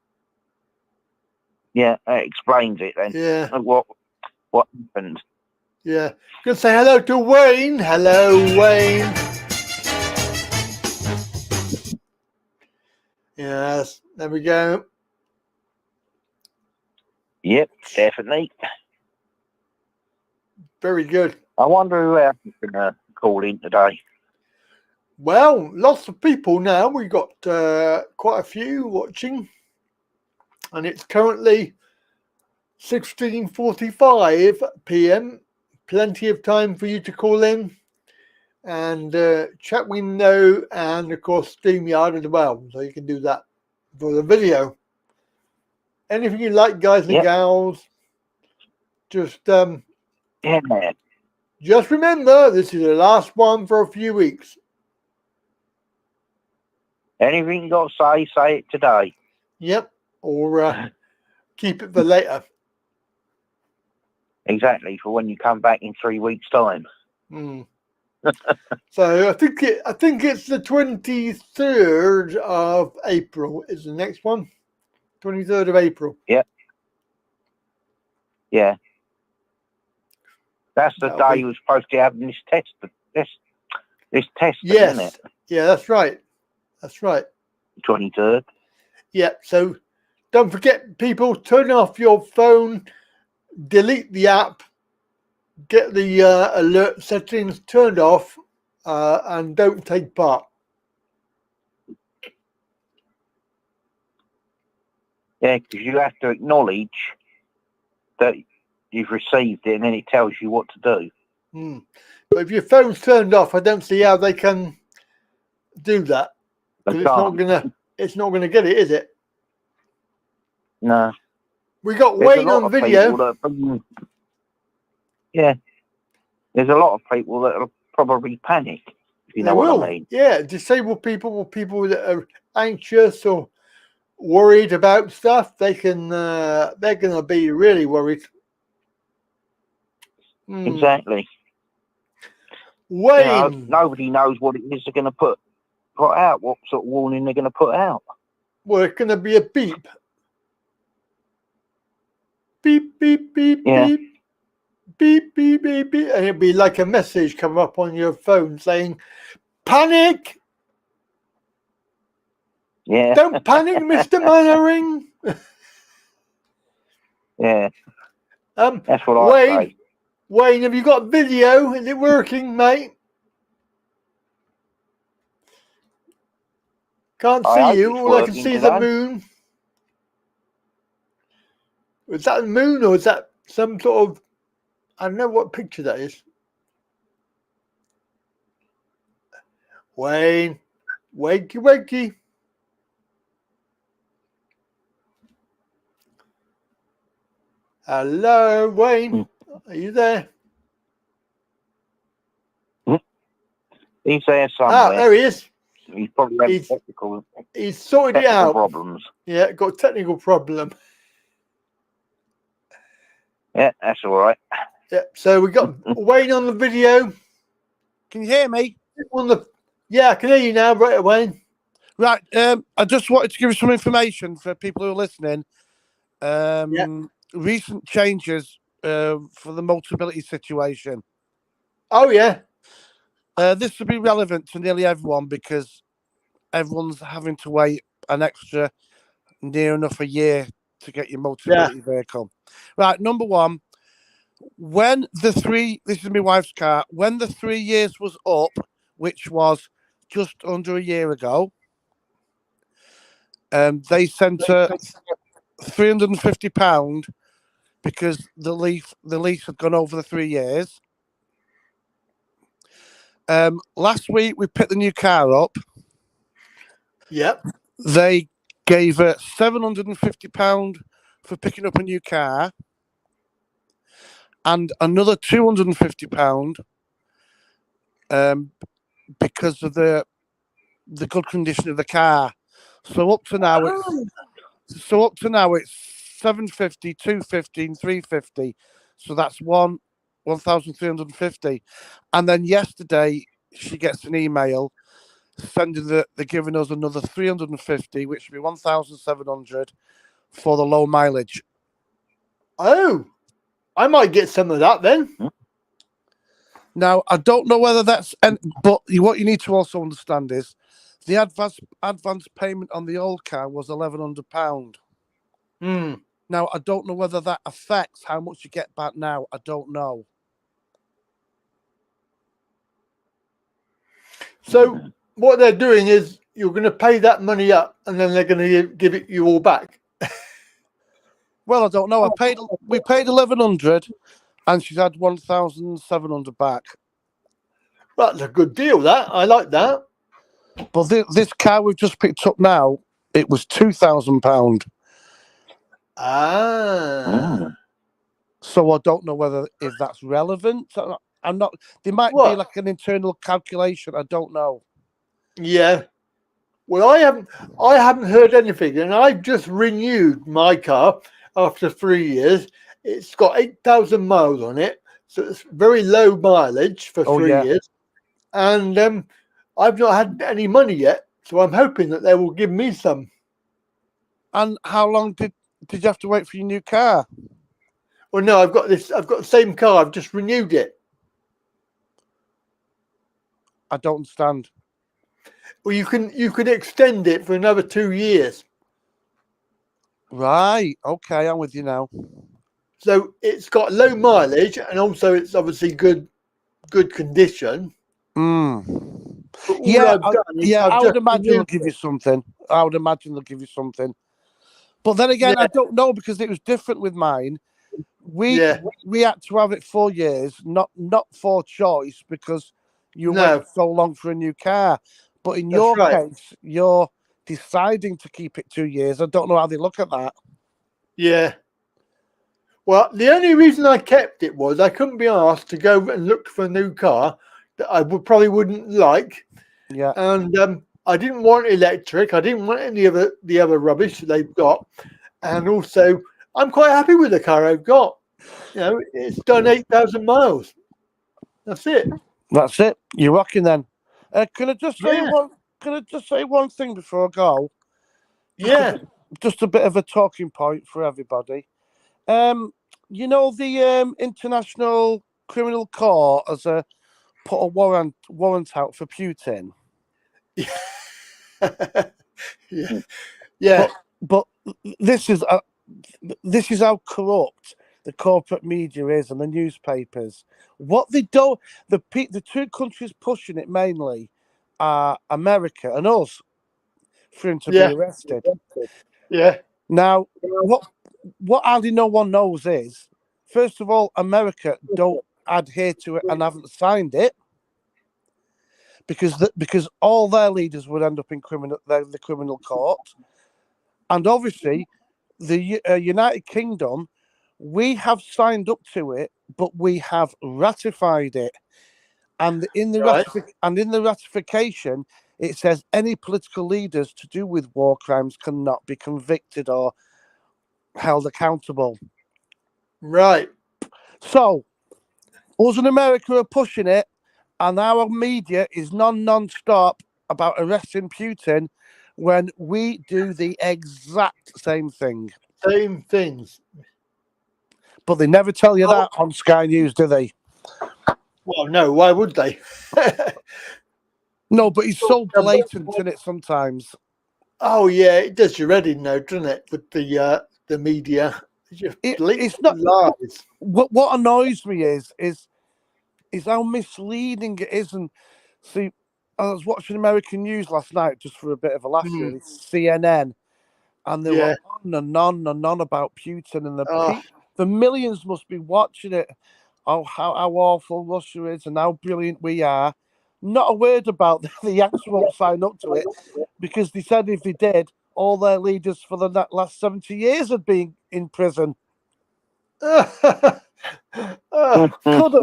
Yeah, that explains it then. Yeah. What happened? Yeah. Gonna say hello to Wayne. Hello, Wayne. Yes, there we go. Yep, definitely. Very good. I wonder who else is going to call in today. Well, lots of people now. We've got quite a few watching, and it's currently 16:45 p.m. Plenty of time for you to call in and chat window, and of course Streamyard as well. So you can do that for the video. Anything you like, guys and gals. Just Yeah, man. just remember, this is the last one for a few weeks. Anything you got to say it today. Yep, or keep it for later. Exactly, for when you come back in 3 weeks' time. Mm. So I think it's the 23rd of April is the next one. 23rd of April. Yeah. Yeah. That's the That'll day be- you were supposed to have this test. This test, Yes. isn't it? Yeah, that's right. That's right. 23rd. Yeah. So don't forget, people, turn off your phone, delete the app, get the alert settings turned off, and don't take part. Yeah, because you have to acknowledge that you've received it, and then it tells you what to do. Mm. But if your phone's turned off, I don't see how they can do that. They Because it's not gonna get it, is it? No. We got There's a Wayne lot on of video. people that yeah. There's a lot of people that will probably panic, if you know what I mean. Yeah, disabled people or people that are anxious or worried about stuff, they're gonna be really worried. Exactly. Wayne, nobody knows what it is they're going to put out, what sort of warning they're going to put out. well, it's gonna be a beep. Beep, beep, beep, Yeah. beep. Beep, beep, beep, beep. And it'll be like a message come up on your phone saying, "Panic! Yeah. Don't panic, Mr. Mannering." Yeah. That's what Wayne, I say. Wayne, have you got video? Is it working, mate? Can't I see hope you. it's All I can working see is the today. moon. Is that the moon or is that some sort of... I don't know what picture that is. Wayne. Wakey, wakey. Hello, Wayne. Are you there? He's there somewhere. Ah, there he is. He's probably having technical He's sorted it out. problems. Yeah, got a technical problem. Yeah, that's all right. Yeah, so we got Wayne on the video. Can you hear me? Yeah, I can hear you now, right, Wayne. Right. I just wanted to give you some information for people who are listening. Recent changes for the multibility situation. Oh, yeah. This will be relevant to nearly everyone because everyone's having to wait an extra near enough a year to get your multibility vehicle. Right. Number one, this is my wife's car, when the 3 years was up, which was just under a year ago, they sent her £350 because the lease had gone over the 3 years. Last week we picked the new car up. Yep. They gave her £750 for picking up a new car and another £250 because of the good condition of the car. So up to now, it's 750, 250, and 350. So that's 1,350. And then yesterday she gets an email sending they're giving us another 350, which would be 1,700 for the low mileage. Oh, I might get some of that then. Now, I don't know whether that's... But what you need to also understand is the advance payment on the old car was £1,100. Now, I don't know whether that affects how much you get back now. I don't know. So what they're doing is you're going to pay that money up and then they're going to give it you all back. Well, I don't know. We paid 1,100 and she's had 1,700 back. That's a good deal, that. I like that. But this car we've just picked up now, it was £2,000. So I don't know if that's relevant. I'm not. There might be like an internal calculation. I don't know. Yeah. Well, I haven't heard anything, and I've just renewed my car after 3 years. It's got 8,000 miles on it, so it's very low mileage for 3 years. And I've not had any money yet, so I'm hoping that they will give me some. And how long did you have to wait for your new car? Well, no, I've got the same car. I've just renewed it. I don't understand. Well, you can extend it for another 2 years. Right. Okay, I'm with you now. So it's got low mileage, and also it's obviously good condition. I would imagine they'll give you something. But then again, I don't know, because it was different with mine. We had to have it 4 years, not for choice, because you waited so long for a new car. But in your case, you're deciding to keep it 2 years. I don't know how they look at that. Yeah. Well, the only reason I kept it was I couldn't be asked to go and look for a new car that I probably wouldn't like. Yeah. And I didn't want electric. I didn't want any of the other rubbish they've got. And also, I'm quite happy with the car I've got. You know, it's done 8,000 miles. That's it. That's it. You're rocking then. Can I just say one thing before I go? Just a bit of a talking point for everybody. You know, the International Criminal Court has put a warrant out for Putin. Yeah. But this is how corrupt the corporate media is and the newspapers. What they don't, the two countries pushing it mainly are America and us, for him to be arrested. Yeah. Now, what hardly no one knows is, first of all, America don't adhere to it and haven't signed it, because all their leaders would end up in the criminal court, and obviously the United Kingdom, we have signed up to it, but we have ratified it, and in the ratification, it says any political leaders to do with war crimes cannot be convicted or held accountable. Right. So, us in America are pushing it, and our media is non-stop about arresting Putin when we do the exact same thing. Same things. But they never tell you that on Sky News, do they? Well, no, why would they? No, but it's so blatant in it sometimes. Oh, yeah, it does your head in, though, doesn't it, with the media? It's not lies. What annoys me is how misleading it is. And see, I was watching American news last night just for a bit of a laugh, really, CNN, and they were on and on about Putin, and the millions must be watching it. Oh, how awful Russia is and how brilliant we are. Not a word about the Yanks won't sign up to it, because they said if they did, all their leaders for the last 70 years had been in prison. Couldn't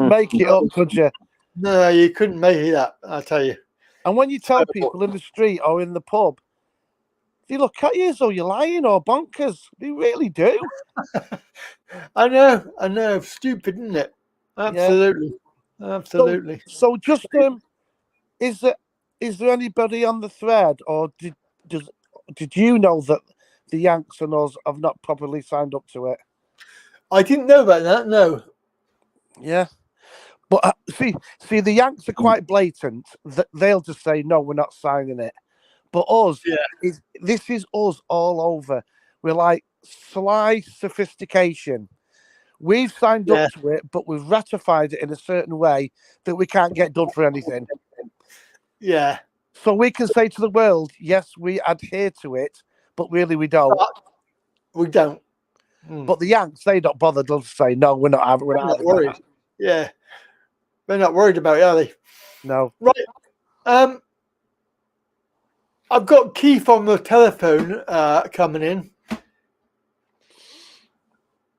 make it up, could you? No, you couldn't make it up, I tell you. And when you tell people in the street or in the pub, they look at you as though you're lying or bonkers. They really do. I know. Stupid, isn't it? Absolutely. Yeah. Absolutely. So just is there anybody on the thread, or did you know that the Yanks and us have not properly signed up to it? I didn't know about that. No. Yeah. But see, the Yanks are quite blatant. They'll just say, no, we're not signing it. But us, this is us all over. We're like sly sophistication. We've signed up to it, but we've ratified it in a certain way that we can't get done for anything. Yeah. So we can say to the world, yes, we adhere to it, but really we don't. We don't. But the Yanks, they don't bother. They'll say, no, we're not worried. That. Yeah. They're not worried about it, are they? No. Right. I've got Keith on the telephone coming in.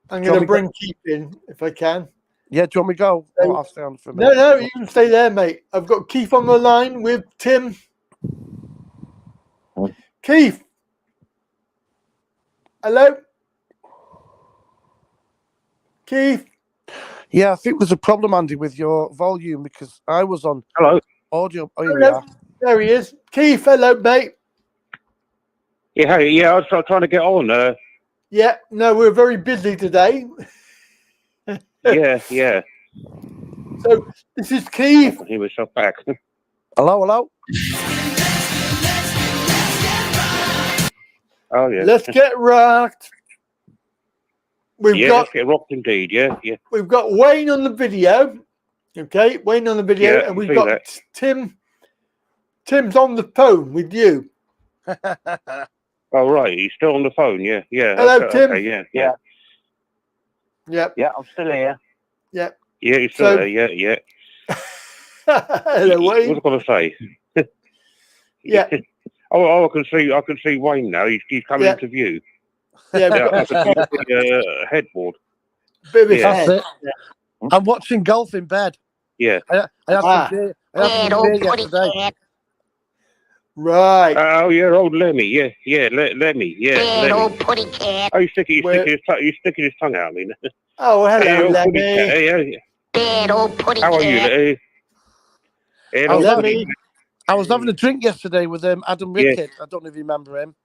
I'm going to bring Keith in if I can. Yeah, do you want me to go? I'll stay on for a No, minute. you can stay there, mate. I've got Keith on the line with Tim. Keith. Hello? Keith? Yeah, I think there's a problem, Andy, with your volume because I was on audio. Oh, here we are. There he is. Keith, hello, mate. Yeah, I was trying to get on. Yeah, no, we're very busy today. Yeah. So, this is Keith. He was shot back. Hello. Oh, yeah. Let's get rocked. Let's get rocked indeed. Yeah. We've got Wayne on the video. Okay, Wayne on the video. Yeah, and we've got Tim. Tim's on the phone with you. Oh, right. He's still on the phone. Yeah. Hello, Tim. Okay, yeah. Yep. Yeah, I'm still here. Yep. Yeah, he's still there. Yeah. Hello, Wayne. What was I going to say? Yeah. Oh, I can see Wayne now. He's coming into view. Yeah, I can see the headboard. Bit of his That's head. it. I'm watching golf in bed. Yeah. I had some beer yesterday. Right. Oh, yeah, old Lemmy. Yeah, Lemmy. Yeah, Lemmy. Old putty cat. Oh, he's sticking his tongue out. I mean. Oh, hello, Hey, Lemmy. Bad old putty How are you, cat. Lemmy? Hey, old Lemmy. putty. I was having a drink yesterday with Adam Rickett. I don't know if you remember him.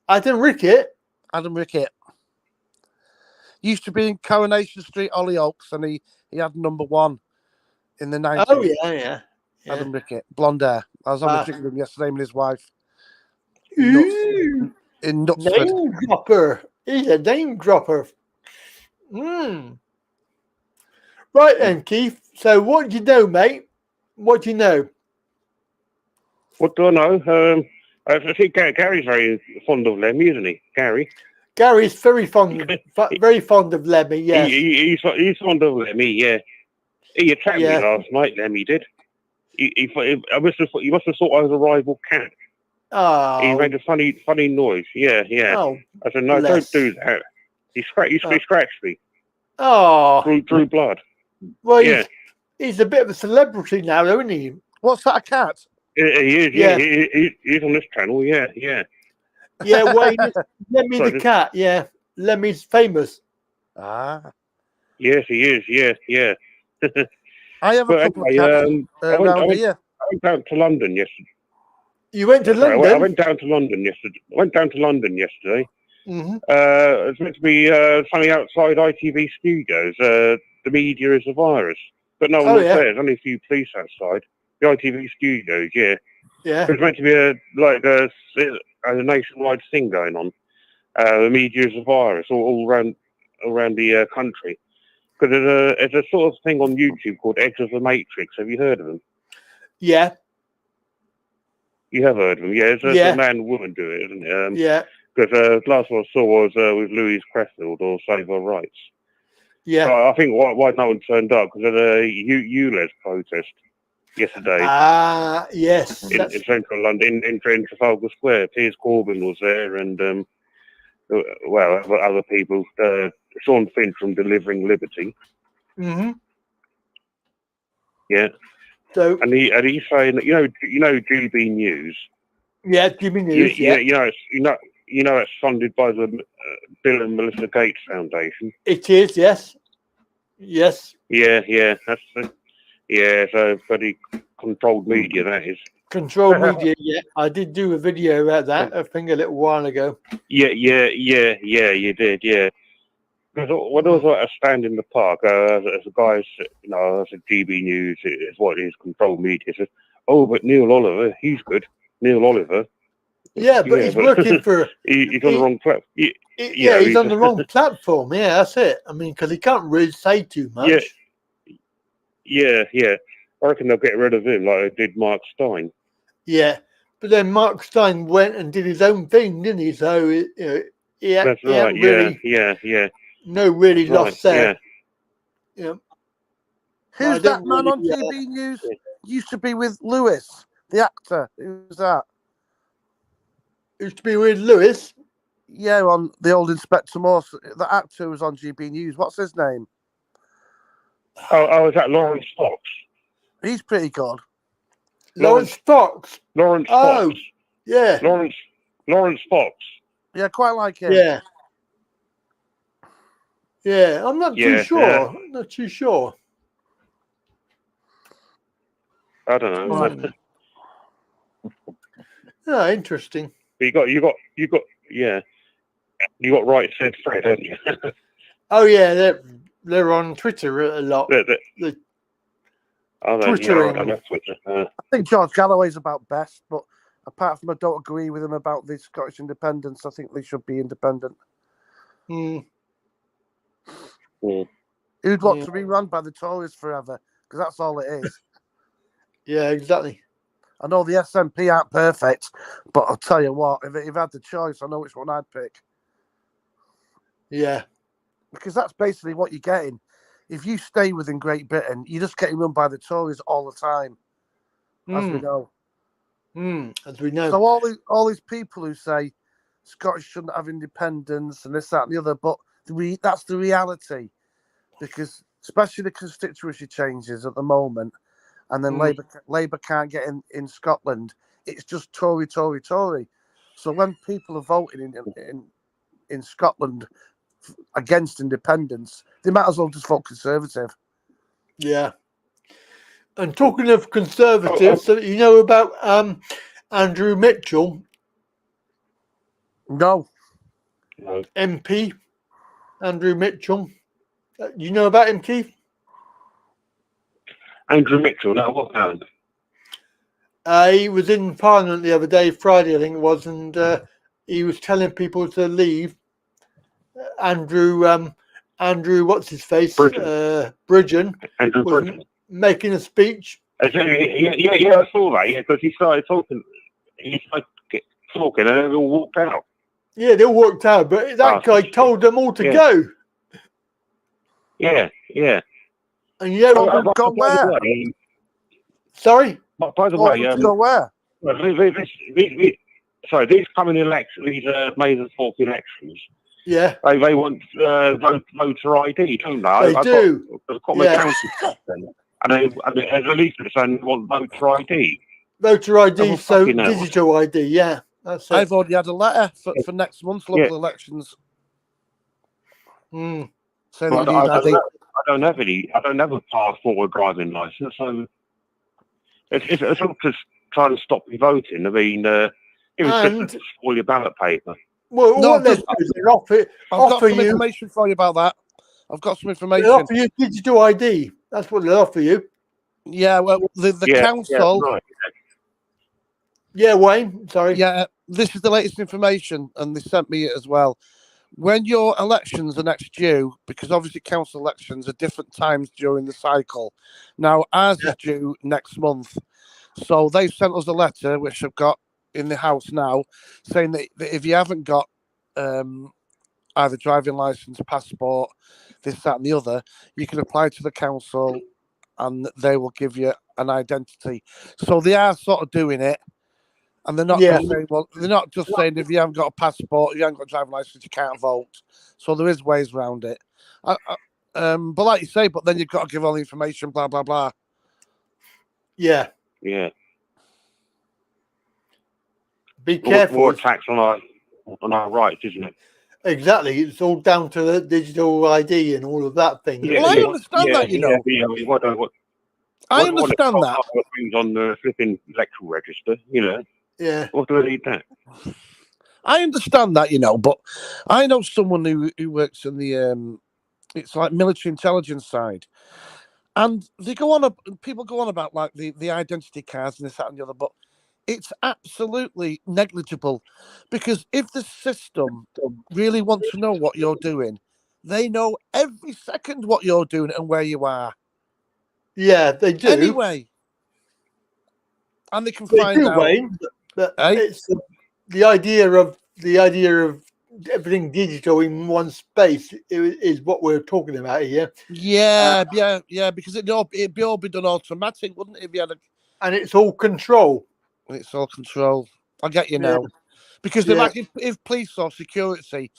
Adam Rickett? Adam Rickett. He used to be in Coronation Street, Hollyoaks, and he had number one in the 90s. Oh, yeah. Adam Rickett, blonde hair. I was having a drink with him yesterday with his wife. Ooh. In Knutsford. Name dropper. He's a name dropper. Right then, Keith. So what do you know, mate? What do you know? What do I know? I think Gary's very fond of Lemmy, isn't he? Gary. Gary's very fond of Lemmy, yes. He's fond of Lemmy, yeah. He attacked me last night, Lemmy did. He must have thought I was a rival cat. Oh. He made a funny noise. Yeah. Oh, I said, no, don't do that. He scratched me. Oh. Drew blood. Well, he's a bit of a celebrity now, isn't he? What's that, a cat? He is, yeah. He's on this channel, yeah. Yeah, well, Lemmy the cat, yeah. Lemmy's famous. Ah. Yes, he is, yeah. I have a couple of cats around here. I went down to London yesterday. You went to London? I went down to London yesterday. Mm-hmm. It's meant to be something outside ITV studios. The media is a virus, but no one was there. There's only a few police outside the ITV studios. Yeah. It's meant to be a nationwide thing going on. The media is a virus all around the country. Because there's a sort of thing on YouTube called Eggs of the Matrix. Have you heard of them? Yeah. You have heard of them, yeah. It's a man and woman do it, isn't it? Yeah. Because last one I saw was with Louise Creffield or Save Our Rights. Yeah. So I think why no one turned up because of the ULEZ protest yesterday. Yes. In central London, in Trafalgar Square. Piers Corbyn was there and, other people. Sean Finch from Delivering Liberty. Mm-hmm. Yeah. So and he's saying that you know GB News. Yeah, GB News. You know it's funded by the Bill and Melinda Gates Foundation. It is, yes. Yeah, so bloody controlled media, that is. Control media, yeah. I did do a video about that, I think, a little while ago. Yeah, you did, yeah. Because when I was at a stand in the park, as a guy, I said GB News is what it is, controlled media. Says, oh, but Neil Oliver, he's good. Neil Oliver. Yeah, but he's working for... He's on the wrong platform. He's on the wrong platform. Yeah, that's it. I mean, because he can't really say too much. Yeah. I reckon they'll get rid of him like they did Mark Stein. Yeah, but then Mark Stein went and did his own thing, didn't he? So, That's right, yeah. No really loss there. Yeah. Who's that man on TV News? Used to be with Lewis, the actor. Who's that? Used to be with Lewis? Yeah, on the old Inspector Morse. The actor was on GB News. What's his name? Oh, is that Lawrence Fox? He's pretty good. Lawrence Fox? Lawrence Fox. Yeah. Lawrence Fox. Yeah, quite like him. Yeah. Yeah, I'm not too sure. Yeah. Not too sure. I don't know. Oh, interesting. But you got Wright Said Fred, haven't you? Oh yeah, they're on Twitter a lot. Twitter. I think George Galloway's about best, but apart from I don't agree with him about the Scottish independence, I think they should be independent. Who'd want to be run by the Tories forever? Because that's all it is. Yeah, exactly. I know the SNP aren't perfect, but I'll tell you what, if I had the choice, I know which one I'd pick. Yeah. Because that's basically what you're getting. If you stay within Great Britain, you're just getting run by the Tories all the time, as we know. As we know. So all these people who say Scottish shouldn't have independence and this, that, and the other, but that's the reality. Because especially the constituency changes at the moment, and then Labour can't get in Scotland. It's just Tory. So when people are voting in Scotland against independence, they might as well just vote Conservative. Yeah. And talking of Conservatives, so you know about Andrew Mitchell? No. MP Andrew Mitchell. You know about him, Keith? Andrew Mitchell, no, what happened? He was in Parliament the other day, Friday, I think it was, and he was telling people to leave. Andrew, what's his face? Bridgen. Andrew Bridgen. Making a speech. Yeah, I saw that, because he started talking. He started talking, and they all walked out. Yeah, they all walked out, but that guy told them all to go. Yeah. And you know, go where? Sorry? By the way, go where? These coming elections, these May the 4th elections. Yeah. They want voter ID, don't they? They do. I've got my council, and as a leaflet saying they want voter ID. Voter ID, so digital ID, yeah. That's it. I've already had a letter for next month's local elections. Saying I don't have a passport or driving license, so it's not just trying to stop me voting. I mean, it was just to spoil your ballot paper. Well, what they do is they offer some information for you about that. I've got some information. They offer you digital ID. That's what they'll offer you. Yeah, well, the council. Yeah, right. Yeah, Wayne, sorry. Yeah, this is the latest information, and they sent me it as well. When your elections are next due, because obviously council elections are different times during the cycle. Now, ours is due next month. So they sent us a letter, which I've got in the house now, saying that if you haven't got either driving license, passport, this, that, and the other, you can apply to the council and they will give you an identity. So they are sort of doing it. And they're not just saying, they're not just saying if you haven't got a passport, if you haven't got a driving license, you can't vote. So there is ways around it. But like you say, but then you've got to give all the information, blah, blah, blah. Yeah. Yeah. Be careful. More tax on our rights, isn't it? Exactly. It's all down to the digital ID and all of that thing. Well, I understand that, you know. I understand that. Things on the flipping electoral register, you know. Yeah. What do they need that? I understand that, you know, but I know someone who works in the it's like military intelligence side, and they go on. People go on about like the identity cards and this, that, and the other, but it's absolutely negligible, because if the system really want to know what you're doing, they know every second what you're doing and where you are. Yeah, they do. Anyway, and they can find out. Wayne, but it's the idea of everything digital in one space is what we're talking about here. Yeah, because it'd all be done automatic, wouldn't it? If you had and it's all control. It's all control. I get you now, because they're like if police or security,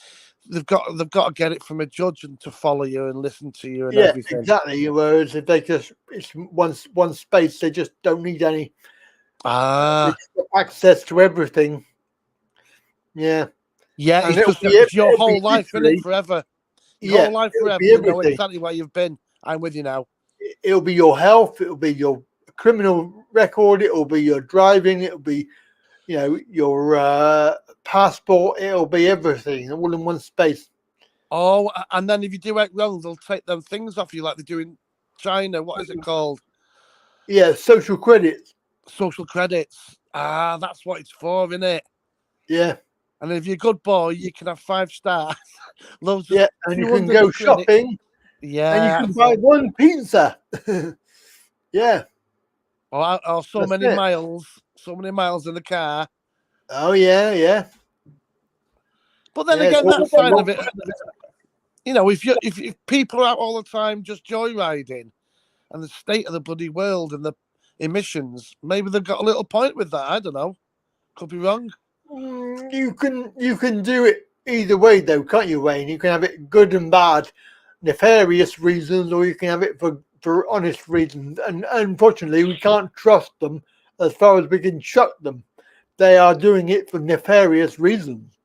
they've got to get it from a judge and to follow you and listen to you and everything. Exactly. Whereas if they it's one space, they just don't need any access to everything. Yeah. Yeah, it's your whole life, isn't it? Forever. Your whole life forever. You know exactly where you've been. I'm with you now. It'll be your health. It'll be your criminal record. It'll be your driving. It'll be, your passport. It'll be everything all in one space. Oh, and then if you do it wrong, they'll take them things off you like they do in China. What is it called? Yeah, social credits. Social credits. That's what it's for, isn't it? Yeah. And if you're a good boy, you can have 5 stars. And you can go shopping. Yeah. And you can buy one pizza. Yeah. Or so many miles in the car. Oh, yeah. But then again, that side of it, if people are out all the time just joyriding, and the state of the bloody world and the emissions, maybe they've got a little point with that. I don't know. Could be wrong. You can do it either way, though, can't you, Wayne? You can have it good and bad, nefarious reasons, or you can have it for honest reasons. And unfortunately, we can't trust them as far as we can shut them. They are doing it for nefarious reasons.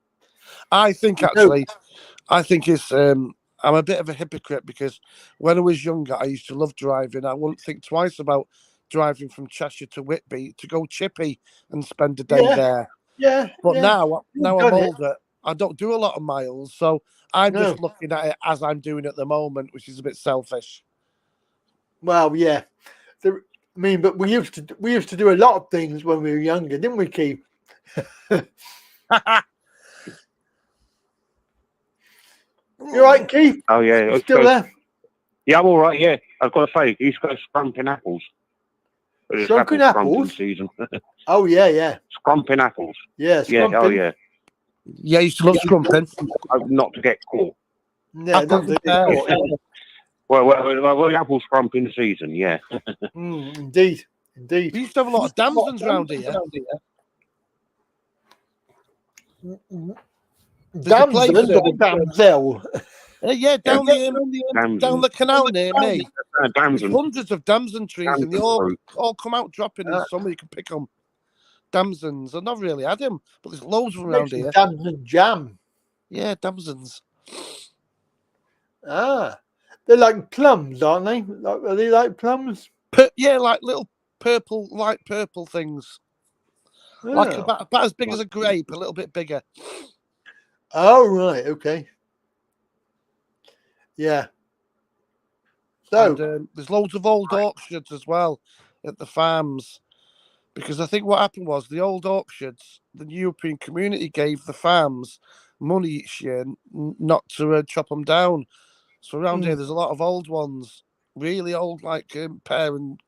I think it's I'm a bit of a hypocrite, because when I was younger, I used to love driving. I wouldn't think twice about driving from Cheshire to Whitby to go Chippy and spend a day there. Yeah. But now I'm older. I don't do a lot of miles, so I'm just looking at it as I'm doing at the moment, which is a bit selfish. Well, yeah. But we used to do a lot of things when we were younger, didn't we, Keith? You right, Keith? Oh yeah, still there? Yeah, I'm all right. Yeah, I've got to say, he's got scrumping apples. Scrumping apples season. Oh yeah. Scrumping apples. Yeah. Scrumping. Yeah. Oh yeah. Yeah, you used to love scrumping. Not to get caught. Yeah, not to get caught. Well, the apple scrumping season. Yeah. Indeed. We used to have a lot of damsons around here. Damsel or damsel? Yeah, down the canal near me. There's hundreds of damson trees, and they all come out dropping in summer. You can pick them. Damsons. I've not really had them, but there's loads of them around here. Damson jam. Yeah, damsons. They're like plums, aren't they? Are they like plums? Yeah, like little light purple things. Like about as big as a grape, a little bit bigger. Oh, right. Okay. Yeah. So and, there's loads of old orchards as well at the farms, because I think what happened was the old orchards, the European community gave the farms money each year not to chop them down. So around here, there's a lot of old ones, really old, like pear and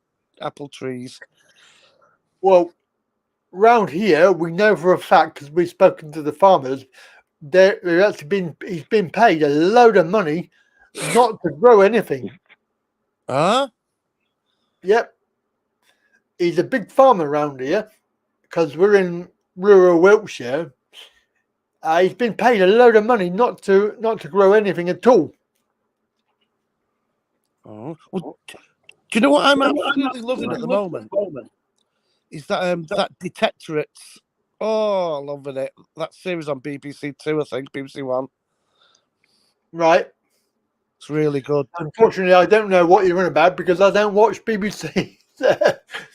apple trees. Well, round here, we know for a fact, because we've spoken to the farmers, he's been paid a load of money not to grow anything. Yep. He's a big farmer around here, because we're in rural Wiltshire. He's been paid a load of money not to grow anything at all. Oh, well, Do you know what I'm absolutely loving at the moment? Is that that Detectorates? Oh, loving it. That series on BBC Two, I think, BBC One. Right. It's really good. Unfortunately, I don't know what you're on about because I don't watch BBC.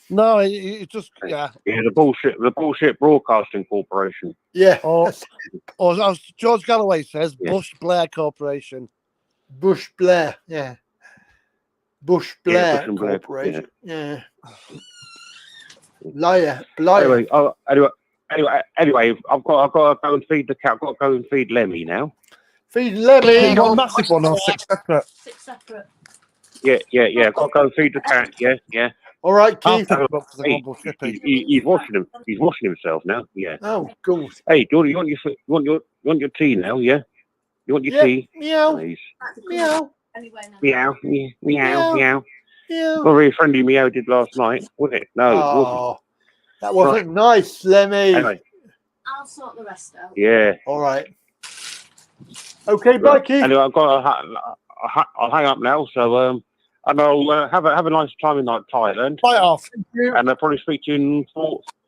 No, it just Yeah, the bullshit broadcasting corporation. Yeah. Or as George Galloway says, Bush Blair Corporation. Bush Blair, yeah. Bush Blair Bush and Blair, Corporation, yeah. Liar. Anyway, I've got to go and feed the cat. I've got to go and feed Lemmy now. Feed Lemmy. You got a massive one or 6 separate? 6 separate. Yeah. I've got to go and feed the cat. Yeah. All right, Keith. He's washing him. He's washing himself now. Yeah. Oh, good. Hey, Jordan, you want your tea now? Yeah. You want your tea? Meow. Please. Meow. Meow. Not very friendly meow did last night, was it? No, it wasn't. That wasn't nice, Lemmy. Anyway. I'll sort the rest out. Yeah. All right. Okay, bye, Keith. Anyway, I'll hang up now. So and I'll have a nice time in Thailand. Bye off. And I'll probably speak to you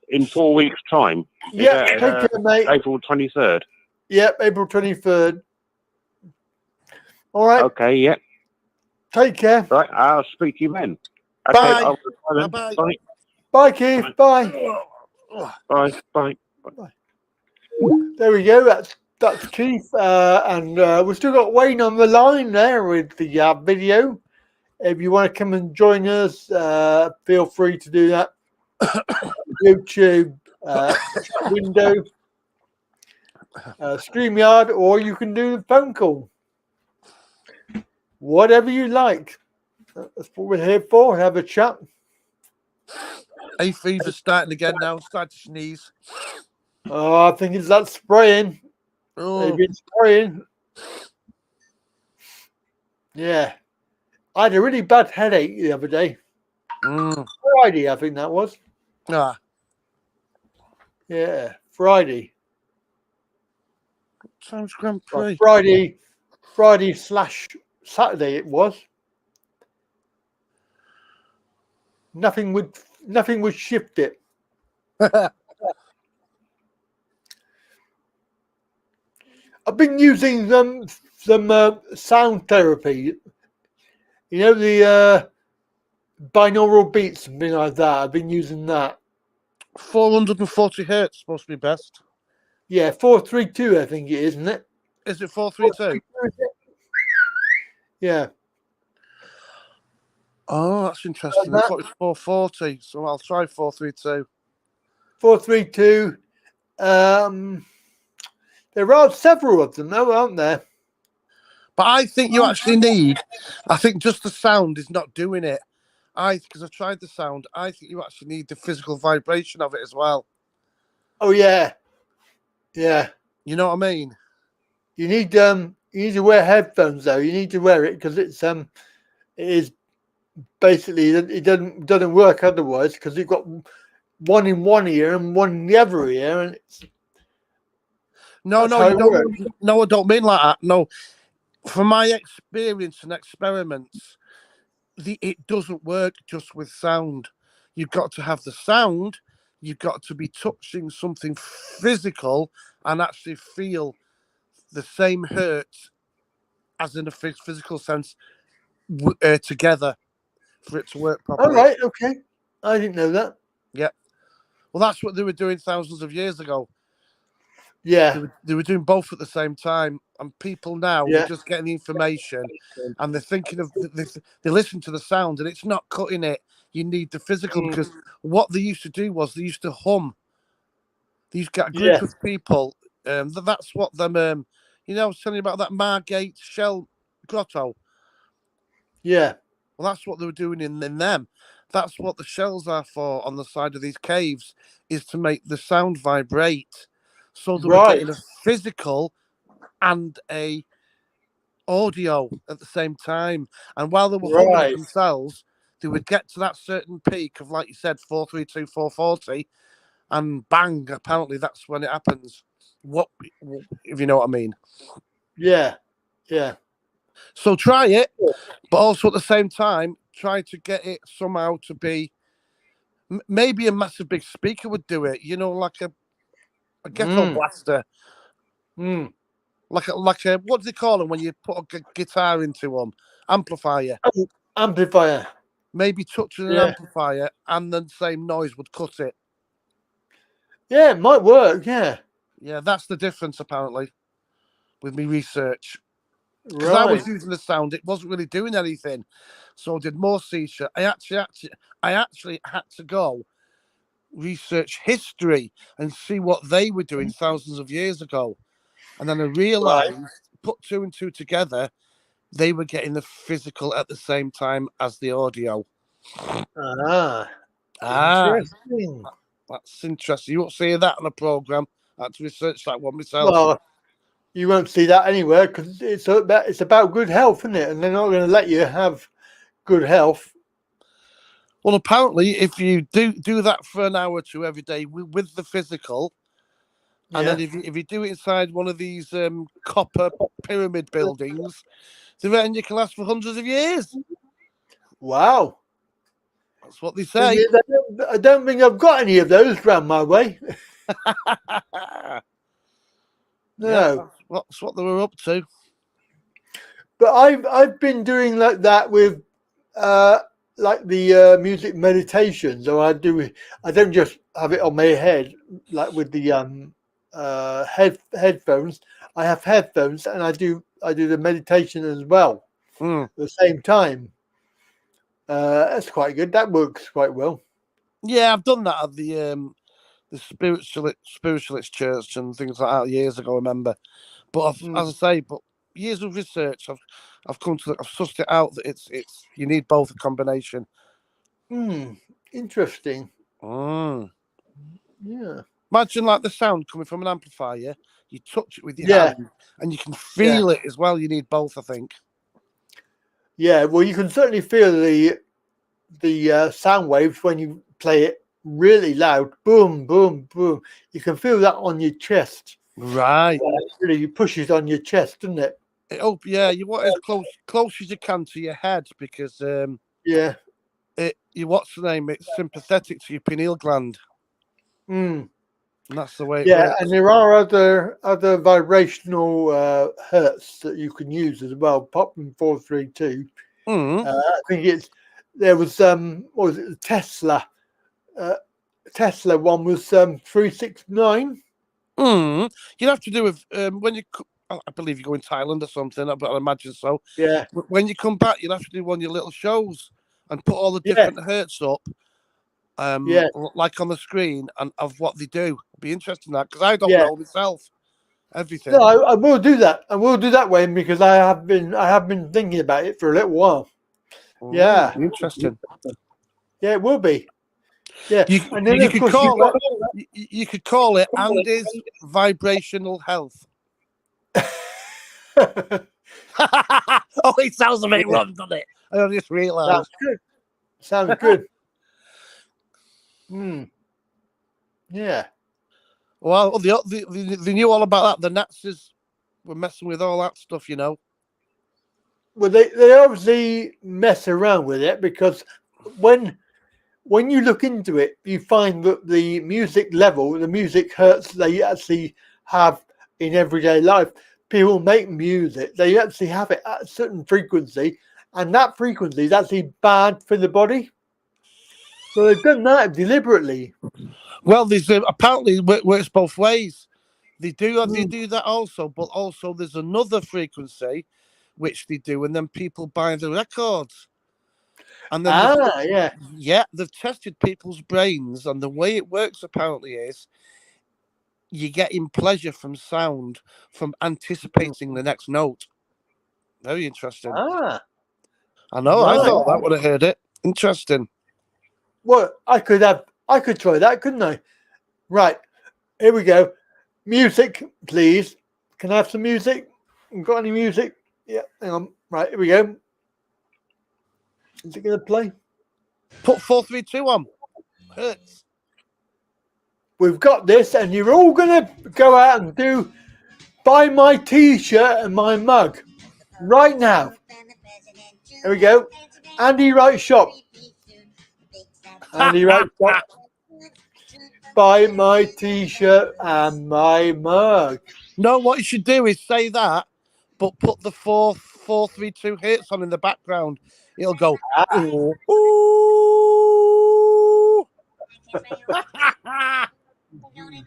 in 4 weeks' time. Yeah, take care, mate. April 23rd. Yep, April 23rd. All right. Okay, yeah. Take care. Right, I'll speak to you then. Bye. Okay, Bye. Bye. Bye, Keith. Bye. Bye. There we go. That's Keith. And we've still got Wayne on the line there with the video. If you want to come and join us, feel free to do that. YouTube window, Streamyard, or you can do the phone call. Whatever you like. That's what we're here for. Have a chat. Hay fever's starting again now. Start to sneeze. Oh, I think it's that spraying. Oh. They've been spraying. Yeah. I had a really bad headache the other day. Friday, I think that was. Ah. Yeah, Friday. What time's Grand Prix? Friday / Saturday it was. Nothing would shift it. I've been using some sound therapy. You know, the binaural beats and things like that. I've been using that. 440 hertz supposed to be best. Yeah, 432, I think it is, isn't it? Is it 432? Yeah. Oh, that's interesting. I thought it was 440, so I'll try 432. 432. There are several of them, though, aren't there? But I think you actually need. I think just the sound is not doing it. Because I tried the sound. I think you actually need the physical vibration of it as well. Oh yeah, yeah. You know what I mean? You need to wear headphones though. You need to wear it because it is basically it doesn't work otherwise because you've got one in one ear and one in the other ear, and it's no, I don't mean like that. No, from my experience and experiments, it doesn't work just with sound. You've got to have the sound. You've got to be touching something physical and actually feel the same hertz as in a physical sense together for it to work properly. All right, okay. I didn't know that. Yeah. Well, that's what they were doing thousands of years ago. Yeah. They were doing both at the same time. And people now are just getting the information and they're thinking of, they listen to the sound and it's not cutting it. You need the physical because what they used to do was they used to hum. They used to get a group of people. That's what them, I was telling you about that Margate shell grotto. Yeah. Well, that's what they were doing in them. That's what the shells are for on the side of these caves, is to make the sound vibrate. So they were getting a physical and a audio at the same time. And while they were holding it themselves, they would get to that certain peak of, like you said, 432, 440, and bang, apparently that's when it happens. What, if you know what I mean? Yeah, yeah. So try it, but also at the same time, try to get it somehow to be maybe a massive big speaker would do it. You know, like a ghetto blaster. Like a what do they call them when you put a guitar into them? Amplifier. Oh, amplifier. Maybe touching an amplifier and the same noise would cut it. Yeah, it might work. Yeah. Yeah, that's the difference apparently with me research. Because I was using the sound, it wasn't really doing anything. So I did more research. I actually had to go research history and see what they were doing thousands of years ago. And then I realized, put two and two together, they were getting the physical at the same time as the audio. Interesting. That's interesting. You won't see that on a program. I had to research that one myself. Well, you won't see that anywhere because it's about good health, isn't it? And they're not going to let you have good health. Well, apparently, if you do that for an hour or two every day with the physical, and then if you do it inside one of these copper pyramid buildings, then you can last for hundreds of years. Wow. That's what they say. I don't think I've got any of those round my way. No. Yeah, that's what they were up to. But I've been doing like that with like the music meditation. So I don't just have it on my head like with the headphones. I have headphones and I do the meditation as well at the same time. That's quite good. That works quite well. Yeah, I've done that at the spiritualist church and things like that years ago. I remember, but as I say, but years of research, I've sussed it out that it's you need both a combination. Interesting. Yeah. Imagine like the sound coming from an amplifier. You touch it with your hand, and you can feel it as well. You need both, I think. Yeah, well, you can certainly feel the sound waves when you play it really loud. Boom, boom, boom. You can feel that on your chest. Right. It really pushes on your chest, doesn't it? You want as close as you can to your head because what's the name? It's sympathetic to your pineal gland. And that's the way it works. And there are other vibrational hertz that you can use as well. Pop in 432. I think there was what was it? Tesla. Tesla one was 369. You'd have to do with when you. I believe you go in Thailand or something, but I imagine so. Yeah. When you come back, you'll have to do one of your little shows and put all the different hertz up. Like on the screen and of what they do. It'd be interesting that because I don't know myself everything. No, I will do that. I will do that, Wayne, because I have been thinking about it for a little while. Interesting. Yeah, it will be. Yeah, you could call it Andy's vibrational health. Oh, it sounds a bit wrong, doesn't it? I just realised. Sounds good. Yeah. Well, they knew all about that. The Nazis were messing with all that stuff, you know. Well, they obviously mess around with it because when you look into it, you find that the music level, the music hertz they actually have in everyday life. People make music; they actually have it at a certain frequency, and that frequency is actually bad for the body. So they've done that deliberately. Well, there's apparently works both ways. They do that also, but also there's another frequency which they do, and then people buy the records. And then they've tested people's brains, and the way it works apparently is you're getting pleasure from sound, from anticipating the next note. Very interesting. I know. Right. I thought that when I heard it. Interesting. Well, I could try that, couldn't I? Right. Here we go. Music, please. Can I have some music? Got any music? Yeah, hang on. Right, here we go. Is it going to play? Put 432 on. Hurts. We've got this, and you're all going to go out and buy my T-shirt and my mug right now. Here we go. Andy Wright Shop. Andy Wright Shop. Buy my T-shirt and my mug. No, what you should do is say that, but put the 4-3-2 hits on in the background. It'll go. Ooh, ooh.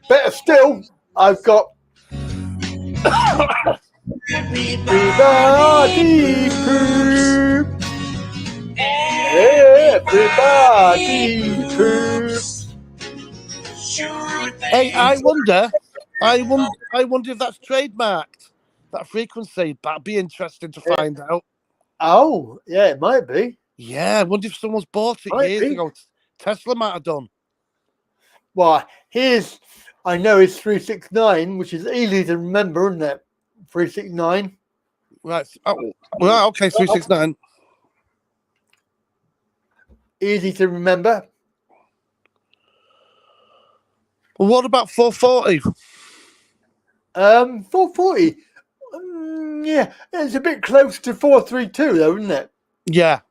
Better still, I've got everybody poops. Everybody poops. Hey, I wonder if that's trademarked. That frequency. That'd be interesting to find out. Oh, yeah, it might be. Yeah, I wonder if someone's bought it years ago. Tesla might have done. Well, I know it's 369, which is easy to remember, isn't it? 369. Right. Oh, right, okay, 369. Easy to remember. Well, what about 440? 440. Yeah, it's a bit close to 432, though, isn't it? Yeah.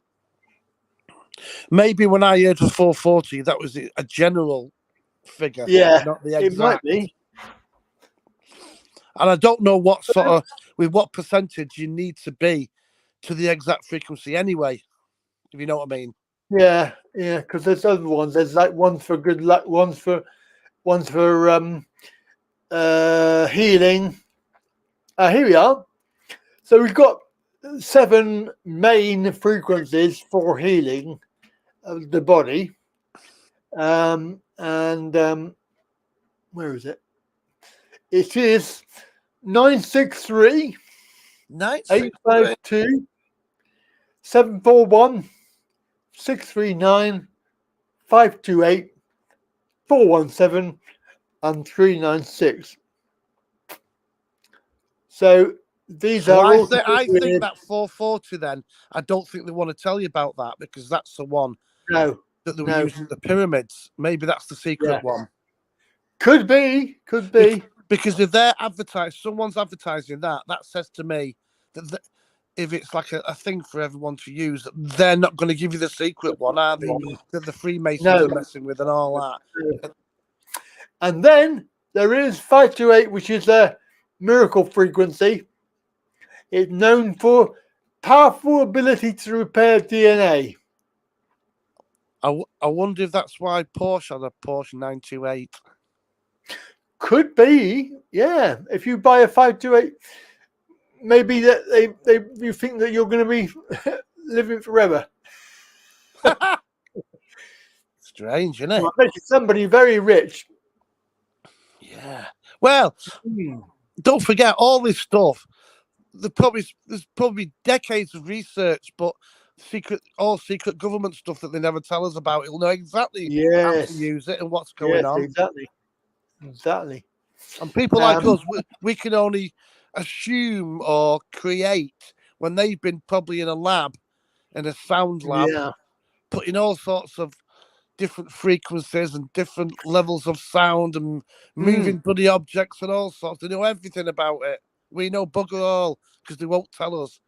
Maybe when I heard of 440, that was a general figure. Yeah, not the exact. It might be. And I don't know what sort of, with what percentage you need to be to the exact frequency anyway, if you know what I mean. Yeah, because there's other ones. There's like ones for good luck, ones for healing. Here we are. So we've got 7 main frequencies for healing of the body. Where is it? It is 963 852 741 639 528 417 and 396. So these are all. I think that 440 then, I don't think they want to tell you about that because that's the one that they were using the pyramids. Maybe that's the secret one. Could be. Because if they're someone's advertising that says to me that if it's like a thing for everyone to use, they're not going to give you the secret one, are they? That the Freemasons are messing with and all that. And then there is 528, which is a miracle frequency. It's known for powerful ability to repair DNA. I wonder if that's why Porsche had a Porsche 928. Could be, yeah. If you buy a 528, maybe that you think that you're going to be living forever. Strange, isn't it? Well, makes somebody very rich. Yeah. Well, don't forget all this stuff. There's probably decades of research, but secret government stuff that they never tell us about. It'll know exactly how to use it and what's going on. Exactly. And people like us, we can only assume or create when they've been probably in a lab, in a sound lab, putting all sorts of different frequencies and different levels of sound and moving bloody objects and all sorts. They know everything about it. We know bugger all because they won't tell us.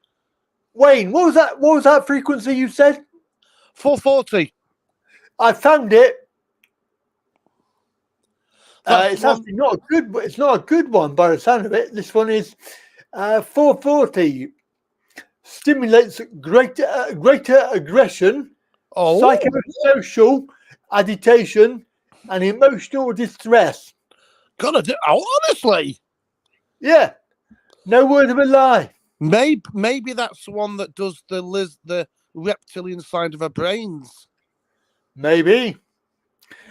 Wayne, what was that? What was that frequency you said? 440. I found it. It's actually not a good. It's not a good one by the sound of it. This one is 440. Stimulates greater aggression, psychosocial agitation, and emotional distress. Honestly, yeah, no word of a lie. Maybe that's the one that does the reptilian side of our brains. Maybe.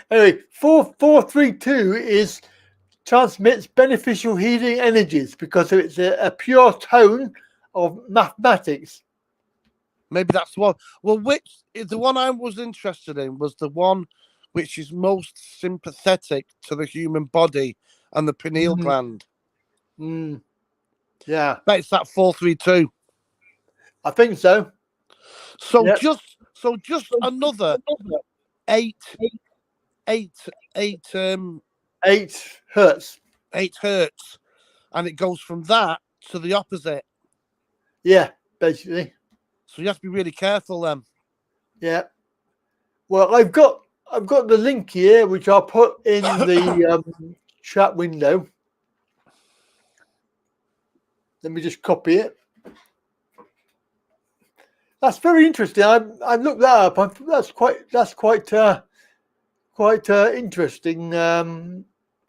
Anyway, 4432 transmits beneficial healing energies because it's a pure tone of mathematics. Maybe that's the one. Well, the one I was interested in was the one which is most sympathetic to the human body and the pineal gland. Yeah. That's that 432. I think so. So just another 8 hertz. 8 hertz. And it goes from that to the opposite. Yeah, basically. So you have to be really careful then. Yeah. Well, I've got the link here, which I'll put in the chat window. Let me just copy it. That's very interesting. I looked that up. That's quite interesting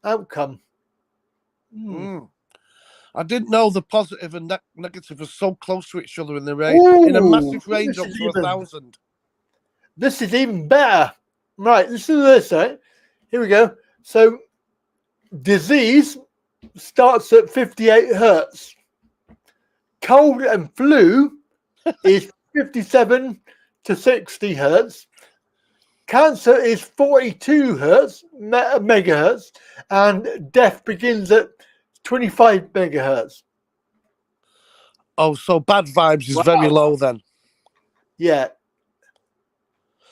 outcome. I didn't know the positive and negative are so close to each other in the range, in a massive range up to 1,000. This is even better. Right, listen to this, right? Here we go. So, disease starts at 58 hertz. Cold and flu is 57 to 60 hertz. Cancer is 42 hertz, megahertz, and death begins at 25 megahertz. Oh, so bad vibes is very low then. Yeah.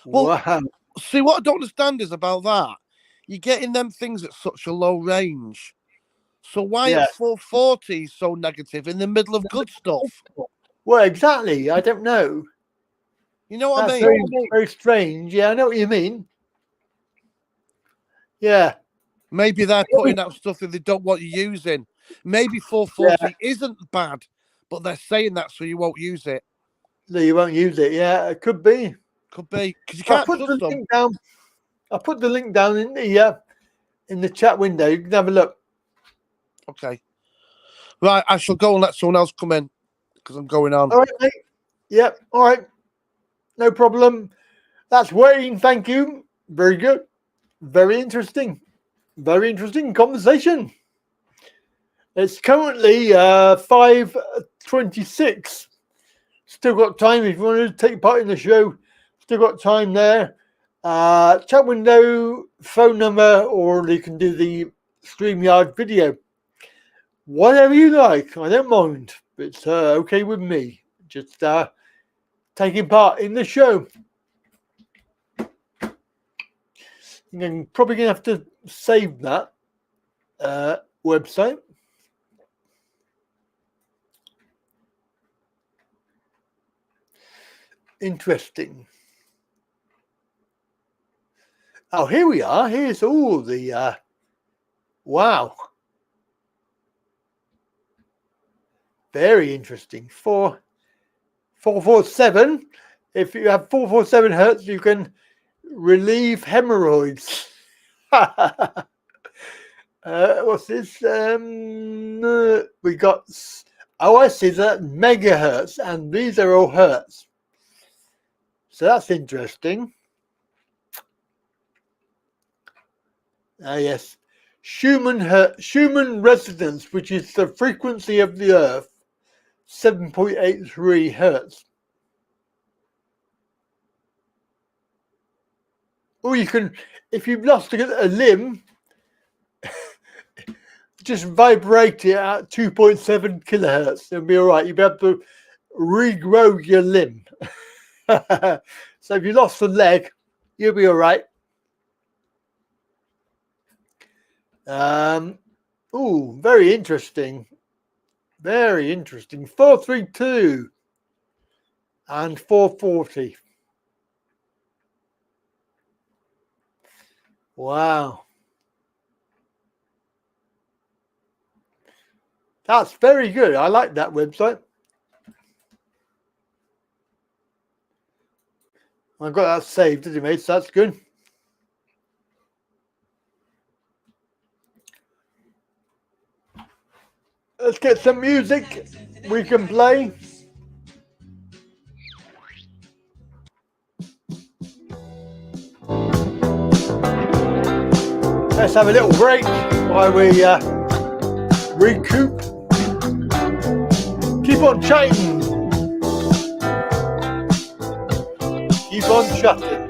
Well, wow. See, what I don't understand is about that. You're getting them things at such a low range. So why at 440 so negative in the middle of good stuff? Well, exactly. I don't know. You know what That's I mean? Very strange. Yeah, I know what you mean. Yeah. Maybe they're putting out stuff that they don't want you using. Maybe 440 isn't bad, but they're saying that so you won't use it. No, you won't use it. Yeah, it could be. Could be. Because you can't trust them. Link down. I'll put the link down in the chat window. You can have a look. Okay. Right, I shall go and let someone else come in because I'm going on. All right, mate. Yep. All right. No problem. That's Wayne. Thank you. Very good. Very interesting. Very interesting conversation. It's currently 5:26. Still got time if you want to take part in the show. Still got time there. Chat window, phone number, or you can do the Streamyard video. Whatever you like. I don't mind. It's okay with me. Just taking part in the show. I'm probably going to have to save that website. Interesting. Oh, here we are. Here's all the wow. Very interesting. 447. If you have 447 hertz, you can relieve hemorrhoids. What's this? We got, I see that megahertz, and these are all hertz. So that's interesting. Yes. Schumann resonance, which is the frequency of the Earth, 7.83 hertz. Or you can, if you've lost a limb, just vibrate it at 2.7 kilohertz. It'll be all right. You'll be able to regrow your limb. So if you lost a leg, you'll be all right. Oh, very interesting. Very interesting. 432 and 440. Wow. That's very good. I like that website. I've got that saved, anyway, so that's good. Let's get some music we can play. Let's have a little break while we recoup. Keep on chatting. Keep on chatting.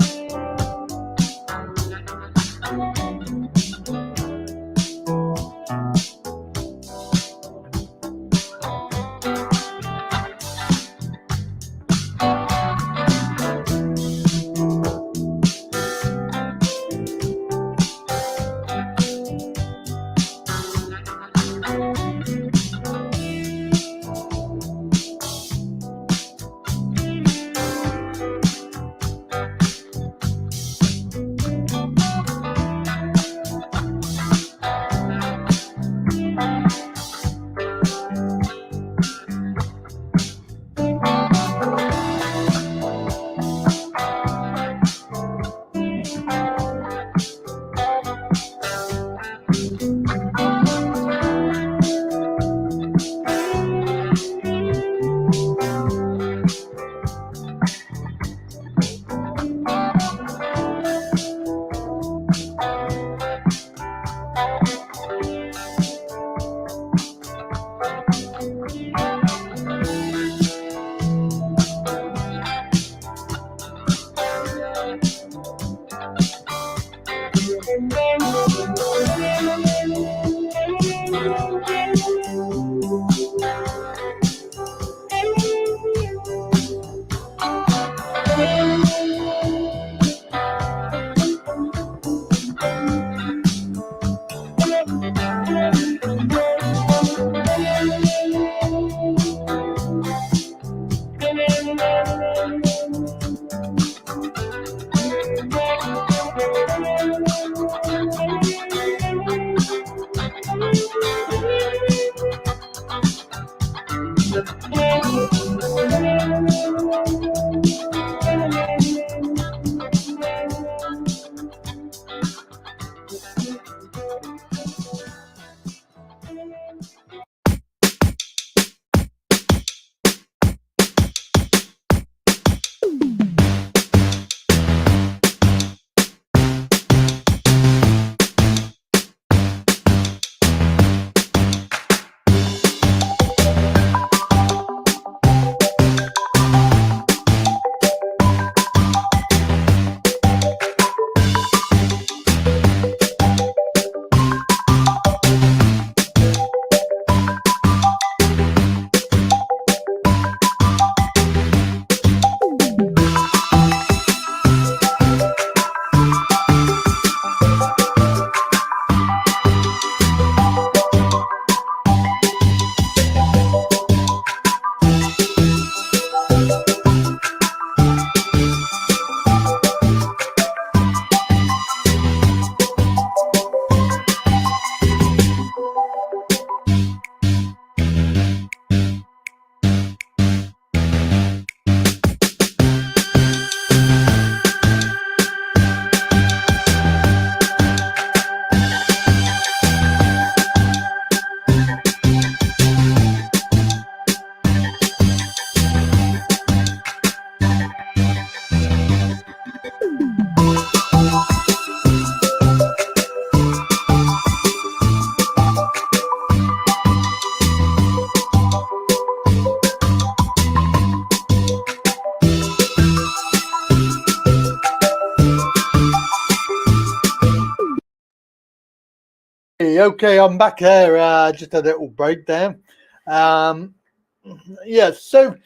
Okay, I'm back here. Just a little breakdown. Yeah, so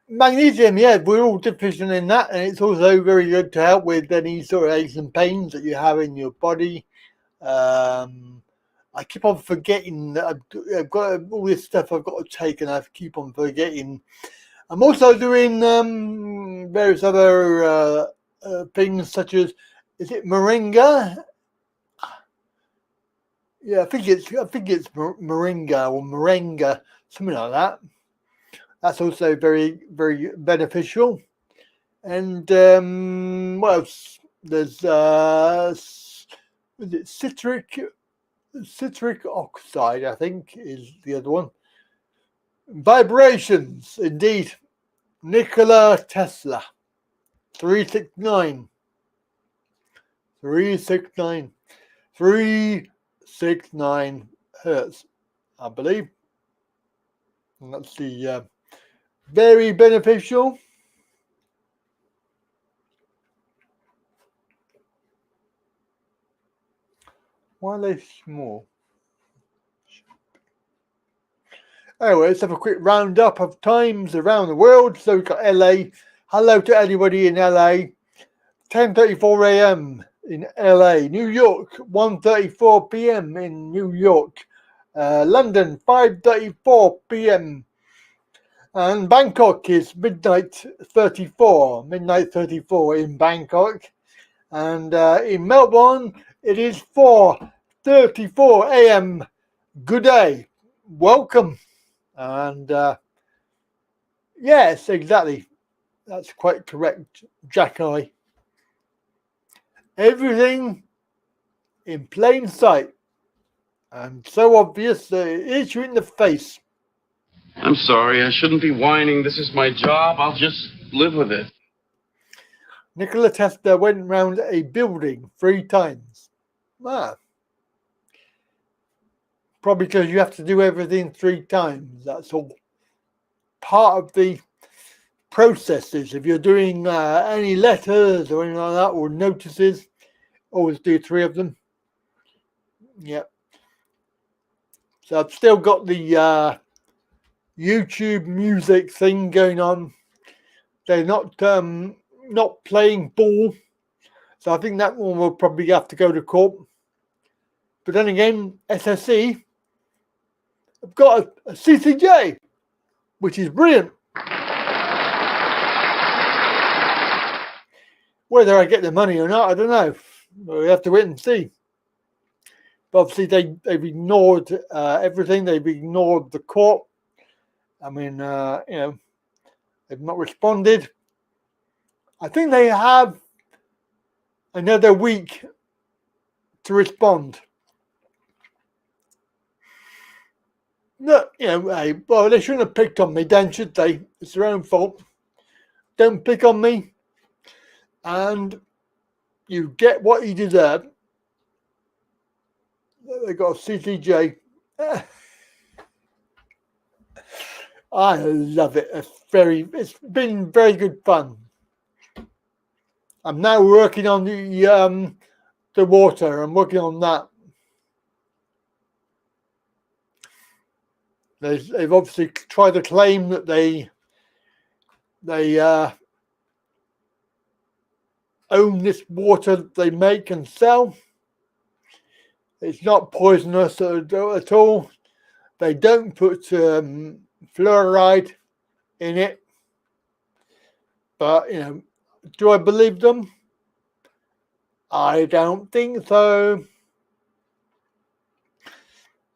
magnesium, yeah, we're all deficient in that, and it's also very good to help with any sort of aches and pains that you have in your body. I keep on forgetting that I've got all this stuff I've got to take, and I keep on forgetting. I'm also doing various other things, such as, is it moringa? Yeah, I think it's moringa or moringa, something like that. That's also very, very beneficial. And what else? There's is it citric oxide, I think, is the other one. Vibrations, indeed. Nikola Tesla, 369 hertz, I believe. And that's the very beneficial. Why are they small? Anyway, let's have a quick roundup of times around the world. So we've got LA. Hello to anybody in LA. 10:34 a.m. in LA. New York, 1:34 p.m. in New York. London, 5:34 p.m. And Bangkok is midnight 34 in Bangkok. And in Melbourne, it is 4:34 a.m. Good day. Welcome. And yes, exactly. That's quite correct, Jack-Eye. Everything in plain sight. And so obvious that it hits you in the face. I'm sorry, I shouldn't be whining. This is my job. I'll just live with it. Nikola Tesla went round a building 3 times. Probably because you have to do everything 3 times. That's all. Part of the processes. If you're doing any letters or anything like that, or notices, always do 3 of them. Yep. So I've still got the YouTube music thing going on. They're not playing ball, so I think that one will probably have to go to court. But then again, SSE have got a CCJ, which is brilliant. Whether I get the money or not, I don't know. We have to wait and see. But obviously, they've ignored everything. They've ignored the court. I mean, they've not responded. I think they have another week to respond. No, well, they shouldn't have picked on me then, should they? It's their own fault. Don't pick on me, and you get what you deserve. They got a CCJ. I love it. It's been very good fun. I'm now working on the water. I'm working on that. They've obviously tried to claim that they own this water that they make and sell. It's not poisonous at all. They don't put fluoride in it. But, do I believe them? I don't think so.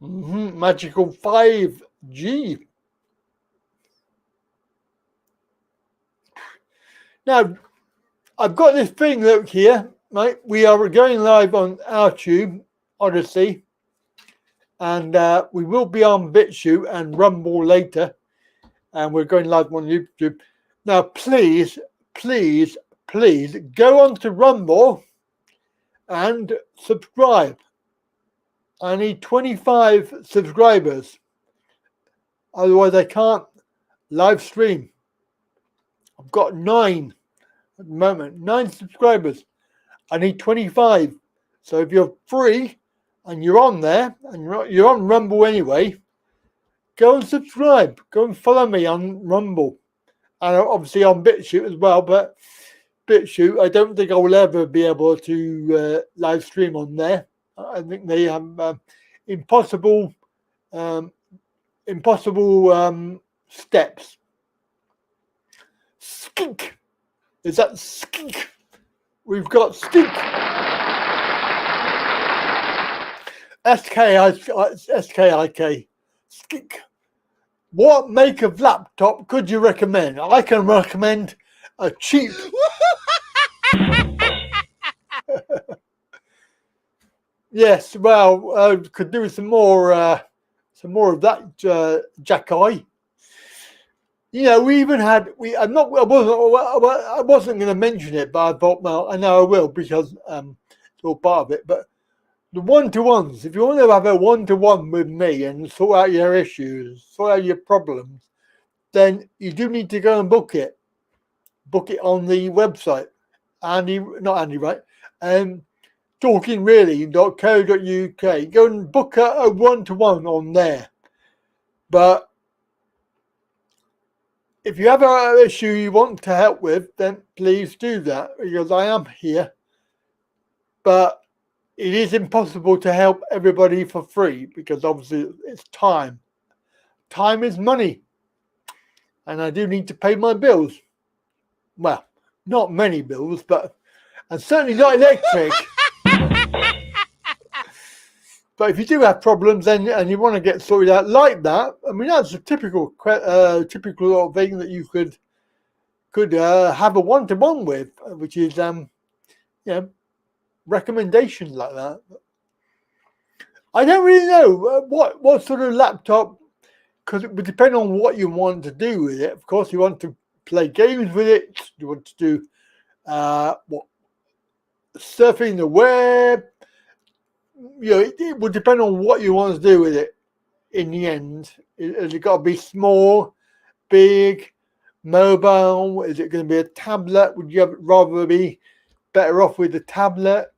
Magical 5G. Now, I've got this thing, look here, right? We are going live on our tube, Odyssey, and we will be on BitChute and Rumble later, and we're going live on YouTube. Now, please go on to Rumble and subscribe. I need 25 subscribers, otherwise I can't live stream. I've got 9 at the moment, 9 subscribers. I need 25. So if you're free and you're on there, and you're on Rumble anyway, go and subscribe. Go and follow me on Rumble. And obviously on BitChute as well, but BitChute, I don't think I will ever be able to live stream on there. I think they have impossible steps. Skink. Is that skink? We've got skink. S-K-I-K. Skink. What make of laptop could you recommend? I can recommend a cheap. Yes, well, could do some more of that, Jack-Eye. You know, we even had I wasn't going to mention it, but I thought, well, I know I will because it's all part of it. But the one-to-ones, if you want to have a one-to-one with me and sort out your issues, sort out your problems, then you do need to go and book it. Book it on the website. Wright. talkingreally.co.uk. Go and book a one-to-one on there. But if you have an issue you want to help with, then please do that, because I am here. But it is impossible to help everybody for free, because obviously it's time. Time is money. And I do need to pay my bills. Well, not many bills, but and certainly not electric. But if you do have problems and you want to get sorted out like that, I mean, that's a typical thing that you could have a one-to-one with, which is recommendations like that. I don't really know what sort of laptop, because it would depend on what you want to do with it. Of course, you want to play games with it. You want to do surfing the web. You know, it would depend on what you want to do with it. In the end, has it got to be small, big, mobile? Is it going to be a tablet? Would you rather be better off with the tablet?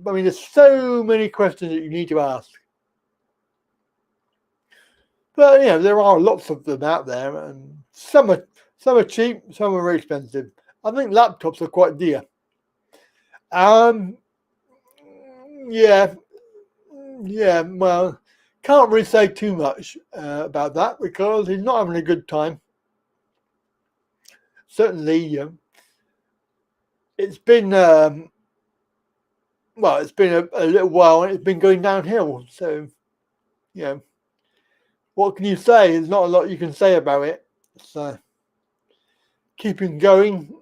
I mean, there's so many questions that you need to ask. But you know, there are lots of them out there, and some are cheap, some are very expensive. I think laptops are quite dear. Yeah. Well, can't really say too much about that because he's not having a good time. Certainly, it's been it's been a little while and it's been going downhill. So, what can you say? There's not a lot you can say about it. So, keeping going.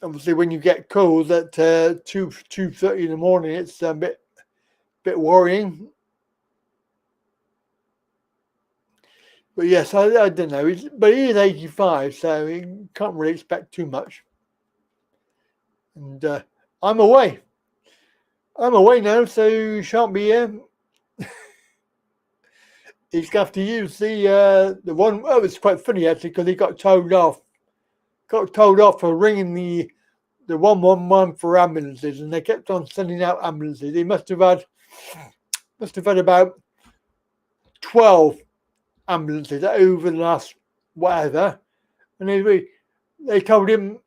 Obviously, when you get calls at 2:30 in the morning, it's a bit worrying. But yes, I don't know. But he is 85, so you can't really expect too much. And I'm away. I'm away now, so you shan't be here. He's going to have to use the one. Oh, it's quite funny actually because he got told off. Got told off for ringing the 111 for ambulances, and they kept on sending out ambulances. He must have had about 12 ambulances over the last whatever, and they told him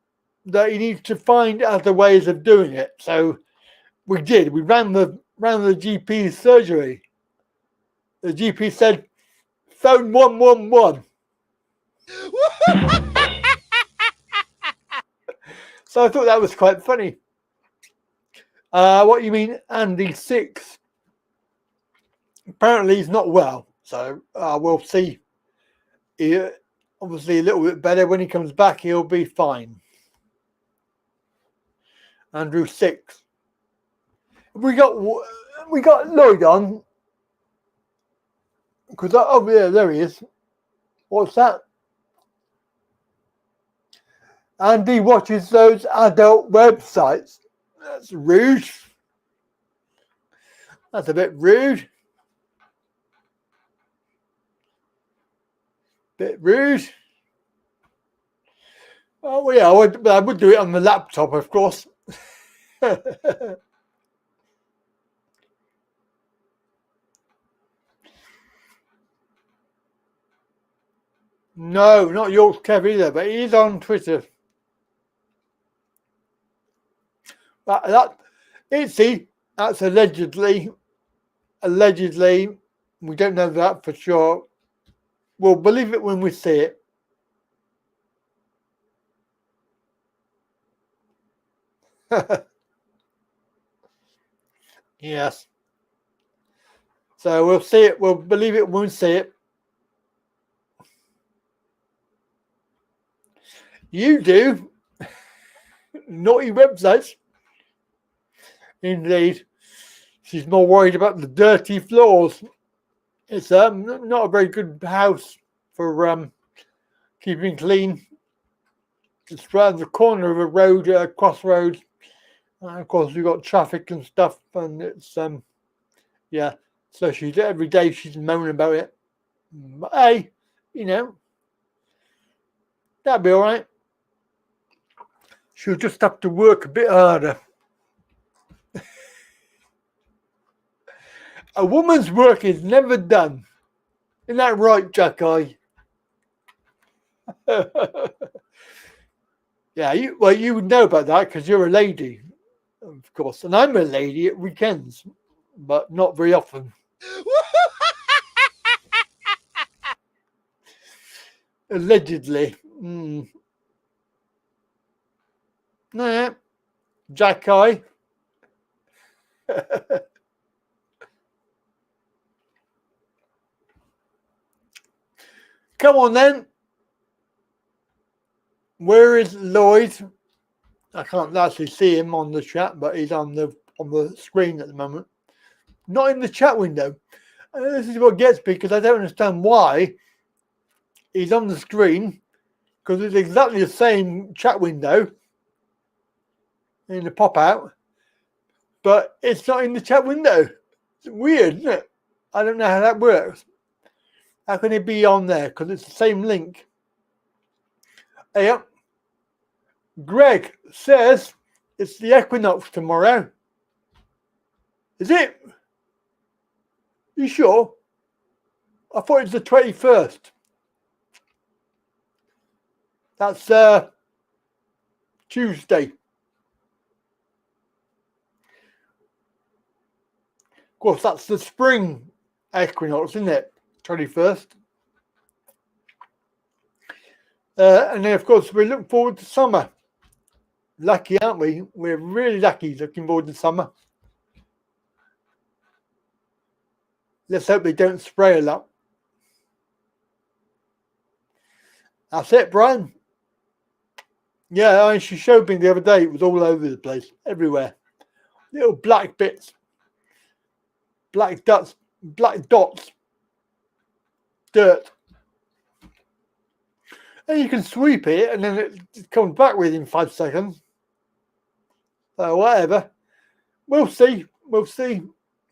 that he needs to find other ways of doing it. So we did. We ran the GP's surgery. The GP said, "Phone 111." So I thought that was quite funny. What you mean, Andy 6? Apparently he's not well, so we'll see. Obviously a little bit better. When he comes back, he'll be fine. Andrew 6. We got Lloyd on. Because yeah, there he is. What's that? Andy watches those adult websites. That's rude. That's a bit rude. Bit rude. Oh yeah, I would do it on the laptop, of course. No, not York's Kev either, but he's on Twitter. That's allegedly. We don't know that for sure. We'll believe it when we see it. Yes. So we'll see it. We'll believe it when we see it. You do. Naughty websites. Indeed. She's more worried about the dirty floors. It's not a very good house for keeping clean. It's around the corner of a road, crossroads. Of course, we've got traffic and stuff, and it's yeah. So every day she's moaning about it. But hey, that'll be all right. She'll just have to work a bit harder. A woman's work is never done. Isn't that right, Jack-Eye? Yeah, you would know about that because you're a lady, of course. And I'm a lady at weekends, but not very often. Allegedly. Nah, Jack-Eye. Come on then. Where is Lloyd? I can't actually see him on the chat, but he's on the screen at the moment. Not in the chat window. And this is what gets me because I don't understand why he's on the screen, because it's exactly the same chat window in the pop out, but it's not in the chat window. It's weird, isn't it? I don't know how that works. How can it be on there? Because it's the same link. Yeah. Greg says it's the equinox tomorrow. Is it? You sure? I thought it was the 21st. That's Tuesday. Of course, that's the spring equinox, isn't it? 21st. And then, of course, we look forward to summer. Lucky, aren't we? We're really lucky looking forward to summer. Let's hope they don't spray a lot. That's it, Brian. Yeah, she showed me the other day. It was all over the place, everywhere. Little black bits. Black dots. Dirt. And you can sweep it and then it comes back within 5 seconds. So whatever. We'll see. We'll see.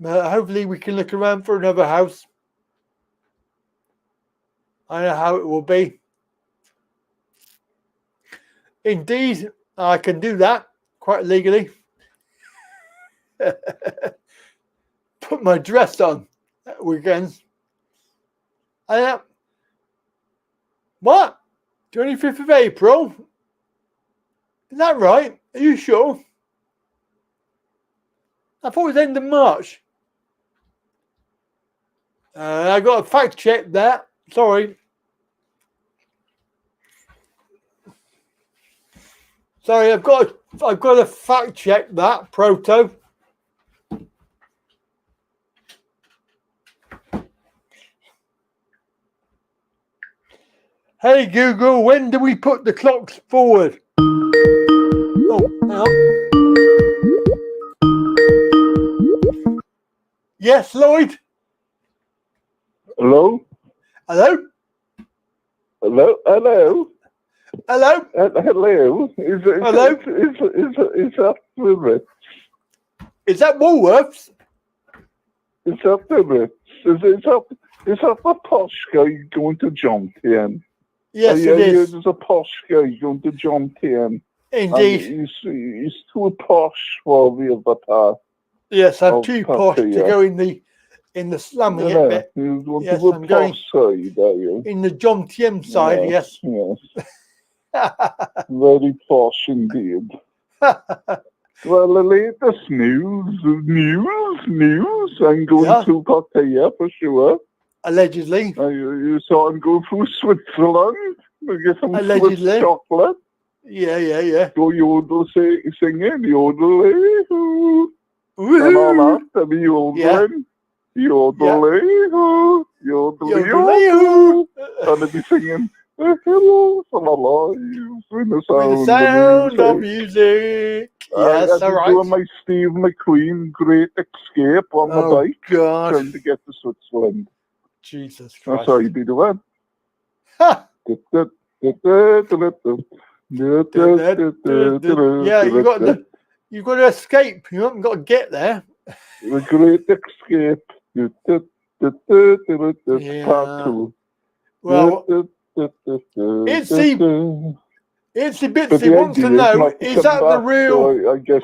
Hopefully we can look around for another house. I know how it will be. Indeed, I can do that quite legally. Put my dress on at weekends. What? 25th of April? Is that right? Are you sure? I thought it was end of March. I got to fact check that. Sorry. Sorry, I've got to fact check that, Proto. Hey Google, when do we put the clocks forward? Oh, hang on. Yes, Lloyd? Hello? Hello? Hello? Hello? Hello? Hello? Hello? It's up to me. Is that Woolworths? It's up to me. It's up a posh guy going to John Tien. Yes, it is. There's a posh guy going to John Tien. Indeed. He's too posh for the other part. Yes, I'm too posh to go in the slumming bit. You want Yes, to I'm the going posh side, are you? in the John Tiem side, yes. Very posh indeed. Well, the latest news. I'm going to Pattaya for sure. Allegedly. You saw him go through Switzerland to get some Allegedly. Swiss chocolate. Yeah. Go yodel singing, yodel, and all that, and the yodeling. Yodel, yodel, and they'd be singing, hello from our lives with the sound of music. Yes, all right. Doing my Steve McQueen Great Escape on my bike, God. trying to get to Switzerland. Jesus Christ. That's how you be doing. Yeah, you've got to escape. You haven't got to get there. The Great Escape. Part 2. Well, Itsy Bitsy wants to know, is that the real,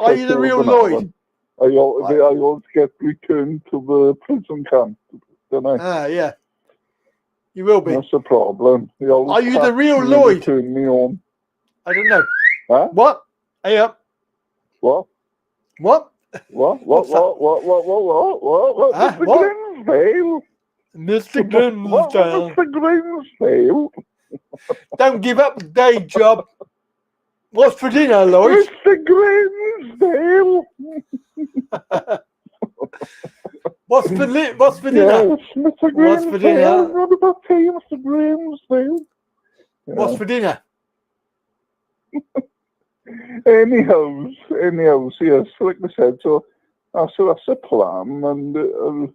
are you the real Lloyd? I always get returned to the prison camp, don't I? Yeah. You will be. That's the problem. Are you the real Lloyd? Turn me on. I don't know. Huh? What? Hey up. What? What? What? Mr. Grimsdale. Mr. Grimsdale. Don't give up the day job. What's for dinner, Lloyd? Mr. Grimsdale. What's for dinner? Yes, Mr. Grimsdale. What's for dinner? What about you, Mr. Grimsdale? What's for dinner? Anyhow, yes, like I said, so that's the plan. And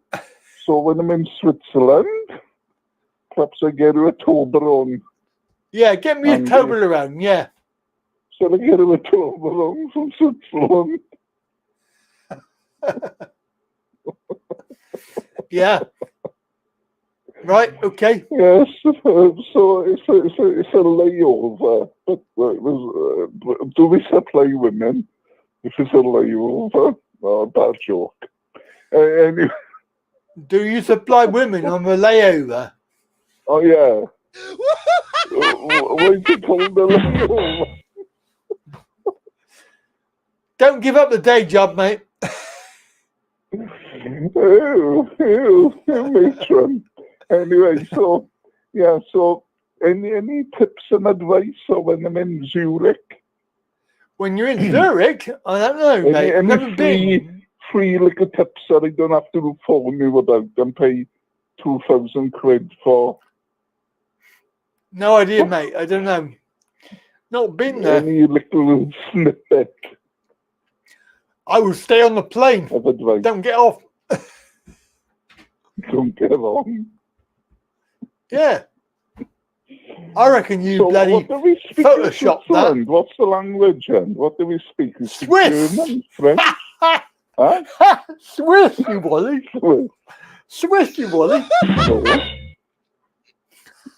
so when I'm in Switzerland, perhaps I get a Toblerone. Yeah, get me a Toblerone, yeah. So I get a Toblerone from Switzerland. Yeah. Right, okay. Yes, so it's a layover. But do we supply women if it's a layover? Oh, bad joke. Anyway. Do you supply women on the layover? Oh, yeah. What is it called, the layover? Don't give up the day job, mate. Matron. Anyway, so any tips and advice when I'm in Zurich? When you're in Zurich? I don't know, mate. I've never been. Free little tips that I don't have to phone you about and pay 2,000 quid for. No idea, mate. I don't know. Not been there. Any little snippet. I will stay on the plane. Of advice. Don't get off. Don't get on. Yeah. I reckon you bloody Photoshop that. What's the language then? What do we speak? Swiss. German, French? Huh? Swiss, you Wally. Swiss, you Wally.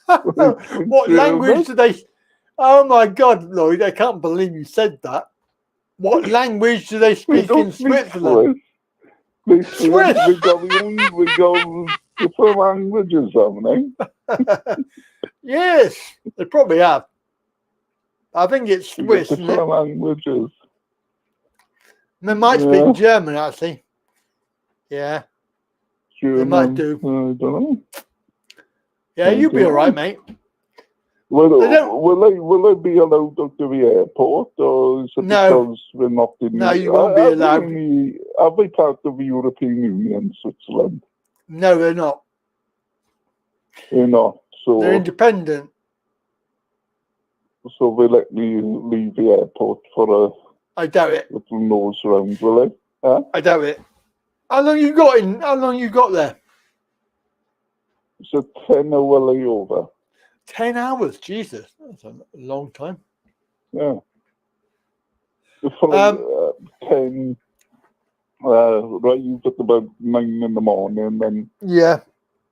What language do they... Oh, my God, Lloyd, I can't believe you said that. What language do they speak in Switzerland? Swiss. We got different languages, haven't they? Yes, they probably have. I think it's Swiss. Different languages. They might speak German, actually. Yeah. German. They might do. I don't know. Yeah, you'll be all right, mate. Will I be allowed to the airport, or is it because we're not in? No, you won't be allowed. Are they part of the European Union, Switzerland? No, they're not. They're not. So they're independent. So they let me leave the airport for a. I doubt it. Little nose round, will they? Huh? I doubt it. How long you got in? How long you got there? It's a 10-hour layover. 10 hours, Jesus, that's a long time. Yeah. For 10, arrived at about 9 in the morning, then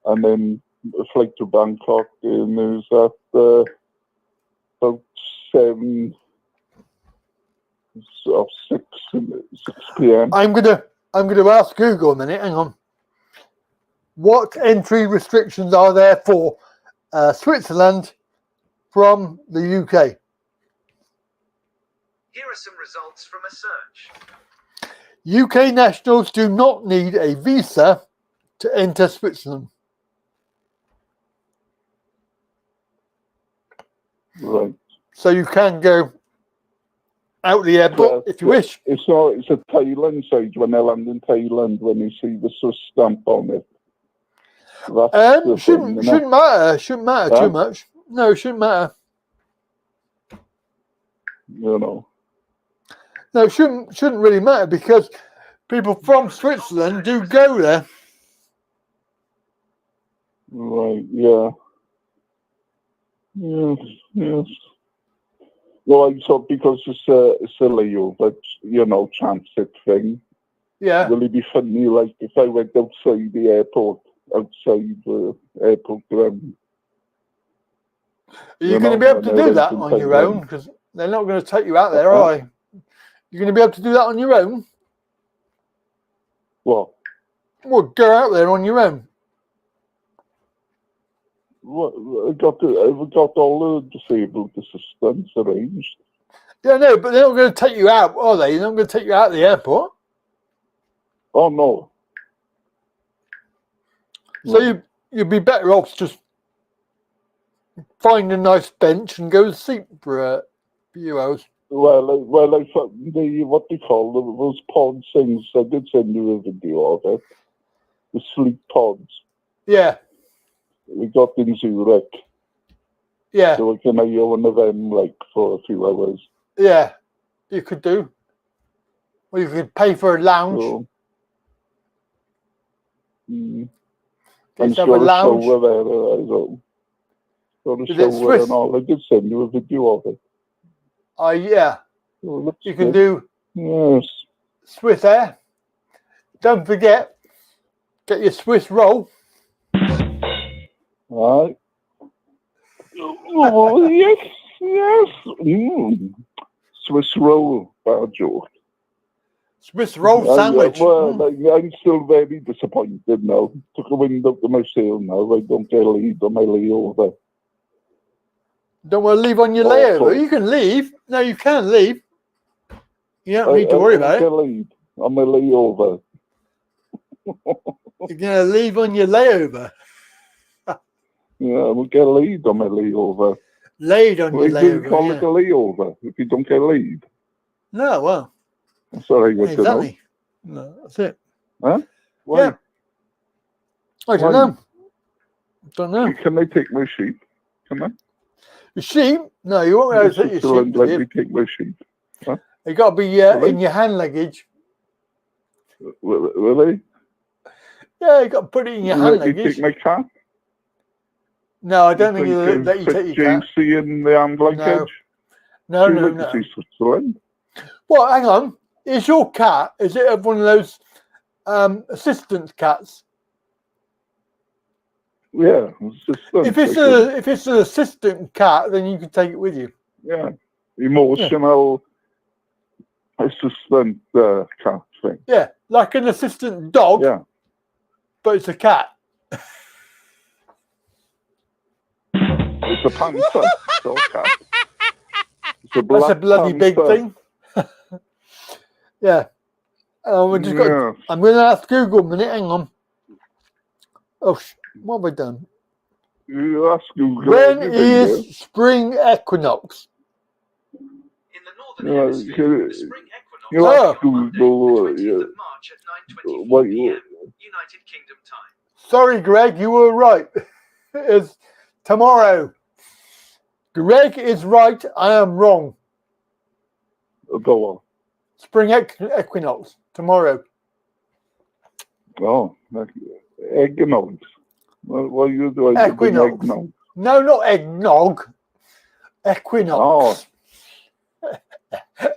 and then a flight to Bangkok, and there's at about 7 of 6 p.m. I'm gonna ask Google a minute. Hang on. What entry restrictions are there for Switzerland from the UK? Here are some results from a search. UK nationals do not need a visa to enter Switzerland. Right. So you can go out the airport if you wish. It's a Thailand side when they land in Thailand when you see the Swiss stamp on it. Shouldn't matter. Shouldn't matter too much. No, it shouldn't matter. You know. No, it shouldn't really matter because people from Switzerland do go there. Right, yeah. Yes. Well, I thought because it's a layover, transit thing. Yeah. Will it be funny, like, if I went outside the airport, outside the airport ground? Are you going to be able to do that on your own? Because they're not going to take you out there, are they? You're going to be able to do that on your own? What? Well, go out there on your own. I've got all the disabled assistants arranged. Yeah, no, but they're not going to take you out, are they? They're not going to take you out of the airport. Oh, no. So you'd be better off just find a nice bench and go to sleep for a few hours. Well, I thought what they call them, those pod things. I did send you a video of it. The sleep pods. Yeah. We got in Zurich. Yeah. So we can hire one of them, like, for a few hours. Yeah, you could do. Or you could pay for a lounge. So, Get I'm yourself sure a lounge. shower there as well. Got a Is it shower Swiss? and all. I did send you a video of it. Yeah. So You can do Yes. Swiss Air. Don't forget, get your Swiss roll. Right. Oh, yes. Swiss roll, Bojo. Swiss roll sandwich. I'm still very disappointed now. Took a wind up to my sail now. I don't get a lead on my layover. Don't want to leave on your layover. You can leave. No, you can leave. You don't need to worry about it. Lead on my layover. You're going to leave on your layover. Yeah, we'll get a lead on my layover. Laid on your layover. You call it a layover if you don't get a lead. No, well. That's all I got to know. Exactly. No, that's it. Huh? Why? Yeah. I don't know. Don't know. Can they take my sheep? Can they? Your sheep? No, you won't be able to take your sheep. Let me take my sheep. Huh? They got to be in your hand luggage. Will they? Yeah, you got to put it in your hand Let me luggage. take my cat? No, I don't think you'll let you take your cat. JC in the hand luggage? No. To see Switzerland. Well, hang on. Is your cat, is it one of those assistant cats? Yeah, assistant. If it's an assistant cat, then you can take it with you. Yeah, emotional assistant cat thing. Yeah, like an assistant dog. Yeah, but it's a cat. It's a panther. It's not a cat. It's a That's a bloody big thing. Yeah. I'm going to ask Google a minute. Hang on. Oh, what have I done? You ask Google. When is spring equinox? In the northern hemisphere, the spring equinox you ask Google. March at 9:24 what p.m. United Kingdom time. Sorry, Greg, you were right. It's tomorrow. Greg is right. I am wrong. Go on. Spring equinox tomorrow. Oh, eggnog. What are you doing? Equinox. Eggnog? No, not eggnog. Equinox. Oh.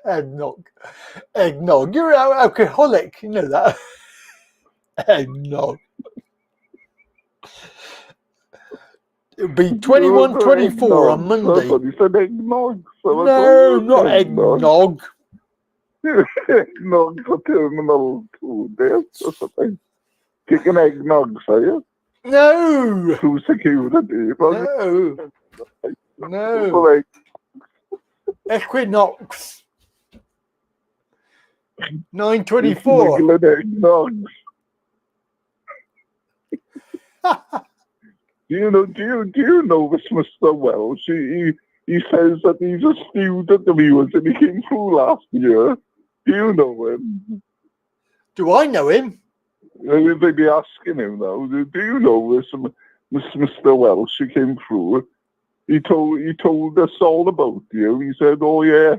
Eggnog. You're an alcoholic. You know that. Eggnog. It'll be 21-24 on Monday. You said eggnog. No, not eggnog. Eggnog for Terminal 2 there or something. Kicking eggnog, are you? No. Through security. No. Equinox. 924. Smuggling eggnog. Do you know this Mr. Welsh? He says that he's a student of yours and he came through last year. Do you know him? Do I know him? They'd be asking him now. Do you know this Mr. Welsh? He came through. He told us all about you. He said, "Oh yeah,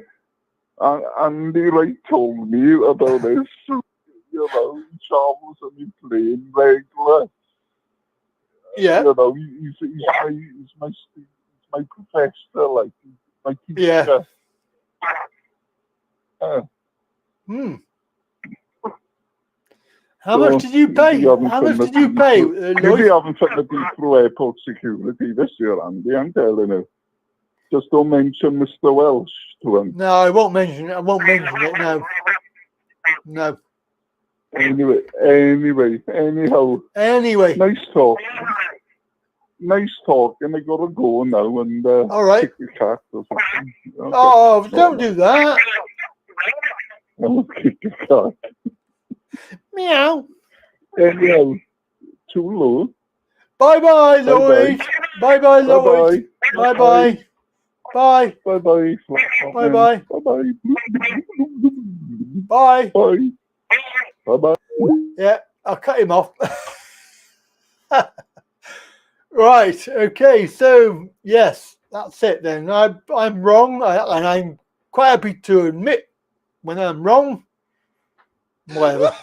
Andy Wright told me about this. You know, Charles and he playing regular. Yeah. You know, he's my professor, like my teacher." Yeah. How much did you pay? How much did you pay, Lloyd? You haven't taken the Heathrow Airport security this year, Andy, I'm telling you. Just don't mention Mr. Welsh to him. No, I won't mention it. I won't mention it, no. No. Anyhow. Anyway. Nice talk. Nice talk, and I gotta go now and all right. kick your cat or something. Okay. Oh, don't do that. I'll kick your cat. Meow. Anyhow, toodaloo. Bye-bye, Lloyd. Bye-bye, Lloyd. Bye-bye. Bye. Bye-bye. Bye-bye. Bye-bye. Bye. Bye. Bye-bye. Yeah, I'll cut him off. Right, okay, so yes, that's it then. I'm wrong, and I'm quite happy to admit when I'm wrong. Whatever.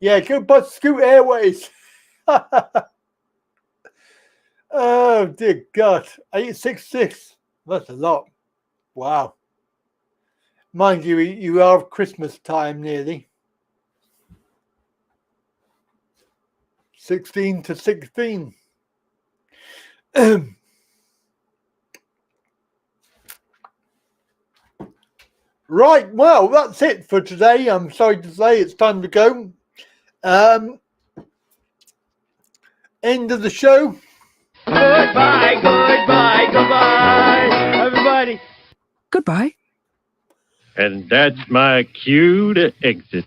Yeah, goodbye, Scoot Airways. Oh, dear God. 866. That's a lot. Wow. Mind you, you are Christmas time nearly. 16 to 16. Right, well, that's it for today. I'm sorry to say it's time to go. End of the show. Goodbye, goodbye, goodbye, everybody. Goodbye. And that's my cue to exit.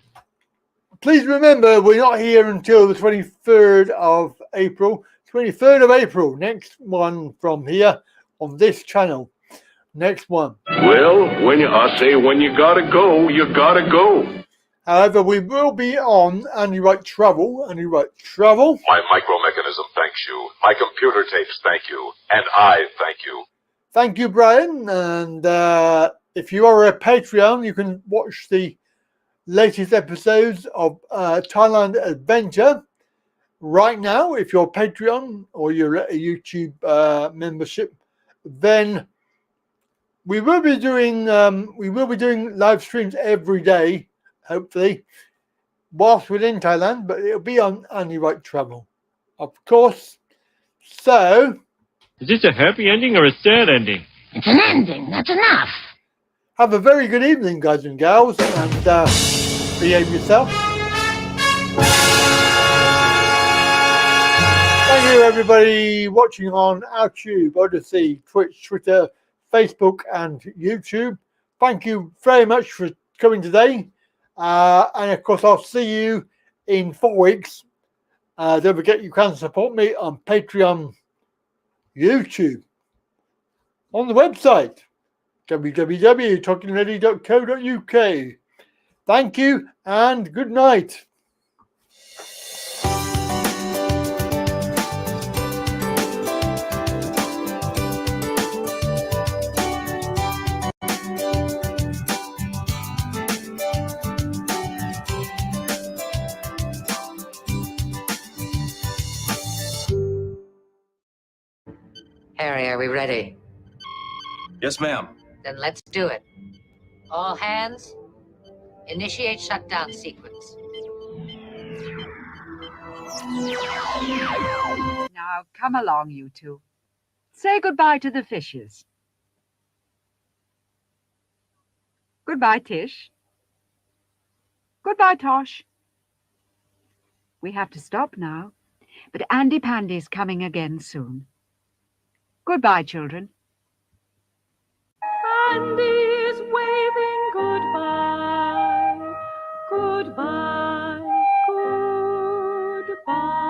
Please remember, we're not here until the 23rd of April. 23rd of April, next one from here on this channel. Next one. Well, when you gotta go, you gotta go. However, we will be on Andy Wright Travel. Andy Wright Travel. My micromechanism thanks you. My computer tapes thank you. And I thank you. Thank you, Brian. And if you are a Patreon, you can watch the latest episodes of Thailand Adventure right now. If you're a Patreon or you're a YouTube membership, then we will be doing live streams every day, hopefully, whilst we're in Thailand. But it'll be on Andy Wright Travel, of course. So, is this a happy ending or a sad ending? It's an ending. That's enough. Have a very good evening, guys and gals, and behave yourself. Thank you, everybody watching on YouTube, Odyssey, Twitch, Twitter, Facebook, and YouTube. Thank you very much for coming today. And of course, I'll see you in 4 weeks. Don't forget, you can support me on Patreon, YouTube, on the website, www.talkingready.co.uk. Thank you and good night. Harry, are we ready? Yes, ma'am. Then let's do it. All hands, initiate shutdown sequence. Now, come along, you two. Say goodbye to the fishes. Goodbye, Tish. Goodbye, Tosh. We have to stop now, but Andy Pandy's coming again soon. Goodbye, children. Andy's waving goodbye, goodbye, goodbye.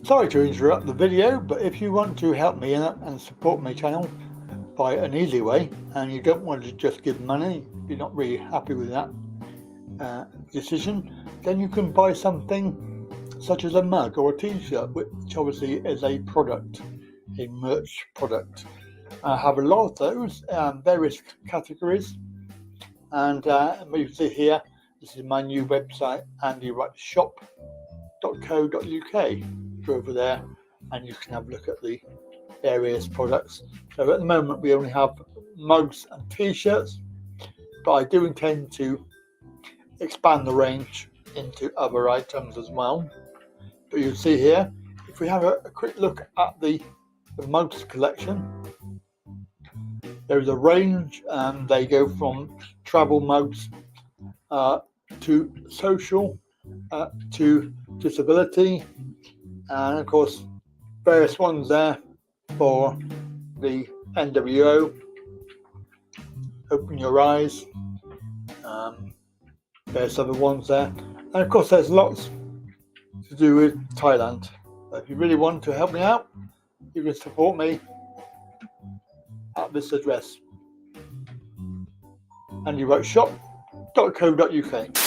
Sorry to interrupt the video, but if you want to help me and support my channel by an easy way, and you don't want to just give money, you're not really happy with that decision, then you can buy something such as a mug or a t-shirt, which obviously is a product, a merch product. I have a lot of those, various categories, and you see here, this is my new website, andywrightshop.co.uk. Go over there and you can have a look at the various products. So at the moment we only have mugs and t-shirts, but I do intend to expand the range into other items as well. But you'll see here, if we have a quick look at the mugs collection, there's a range, and they go from travel mugs to social, to disability, and of course various ones there for the NWO, Open Your Eyes, there's other ones there, and of course there's lots to do with Thailand. So if you really want to help me out, you can support me at this address, andywrightshop.co.uk.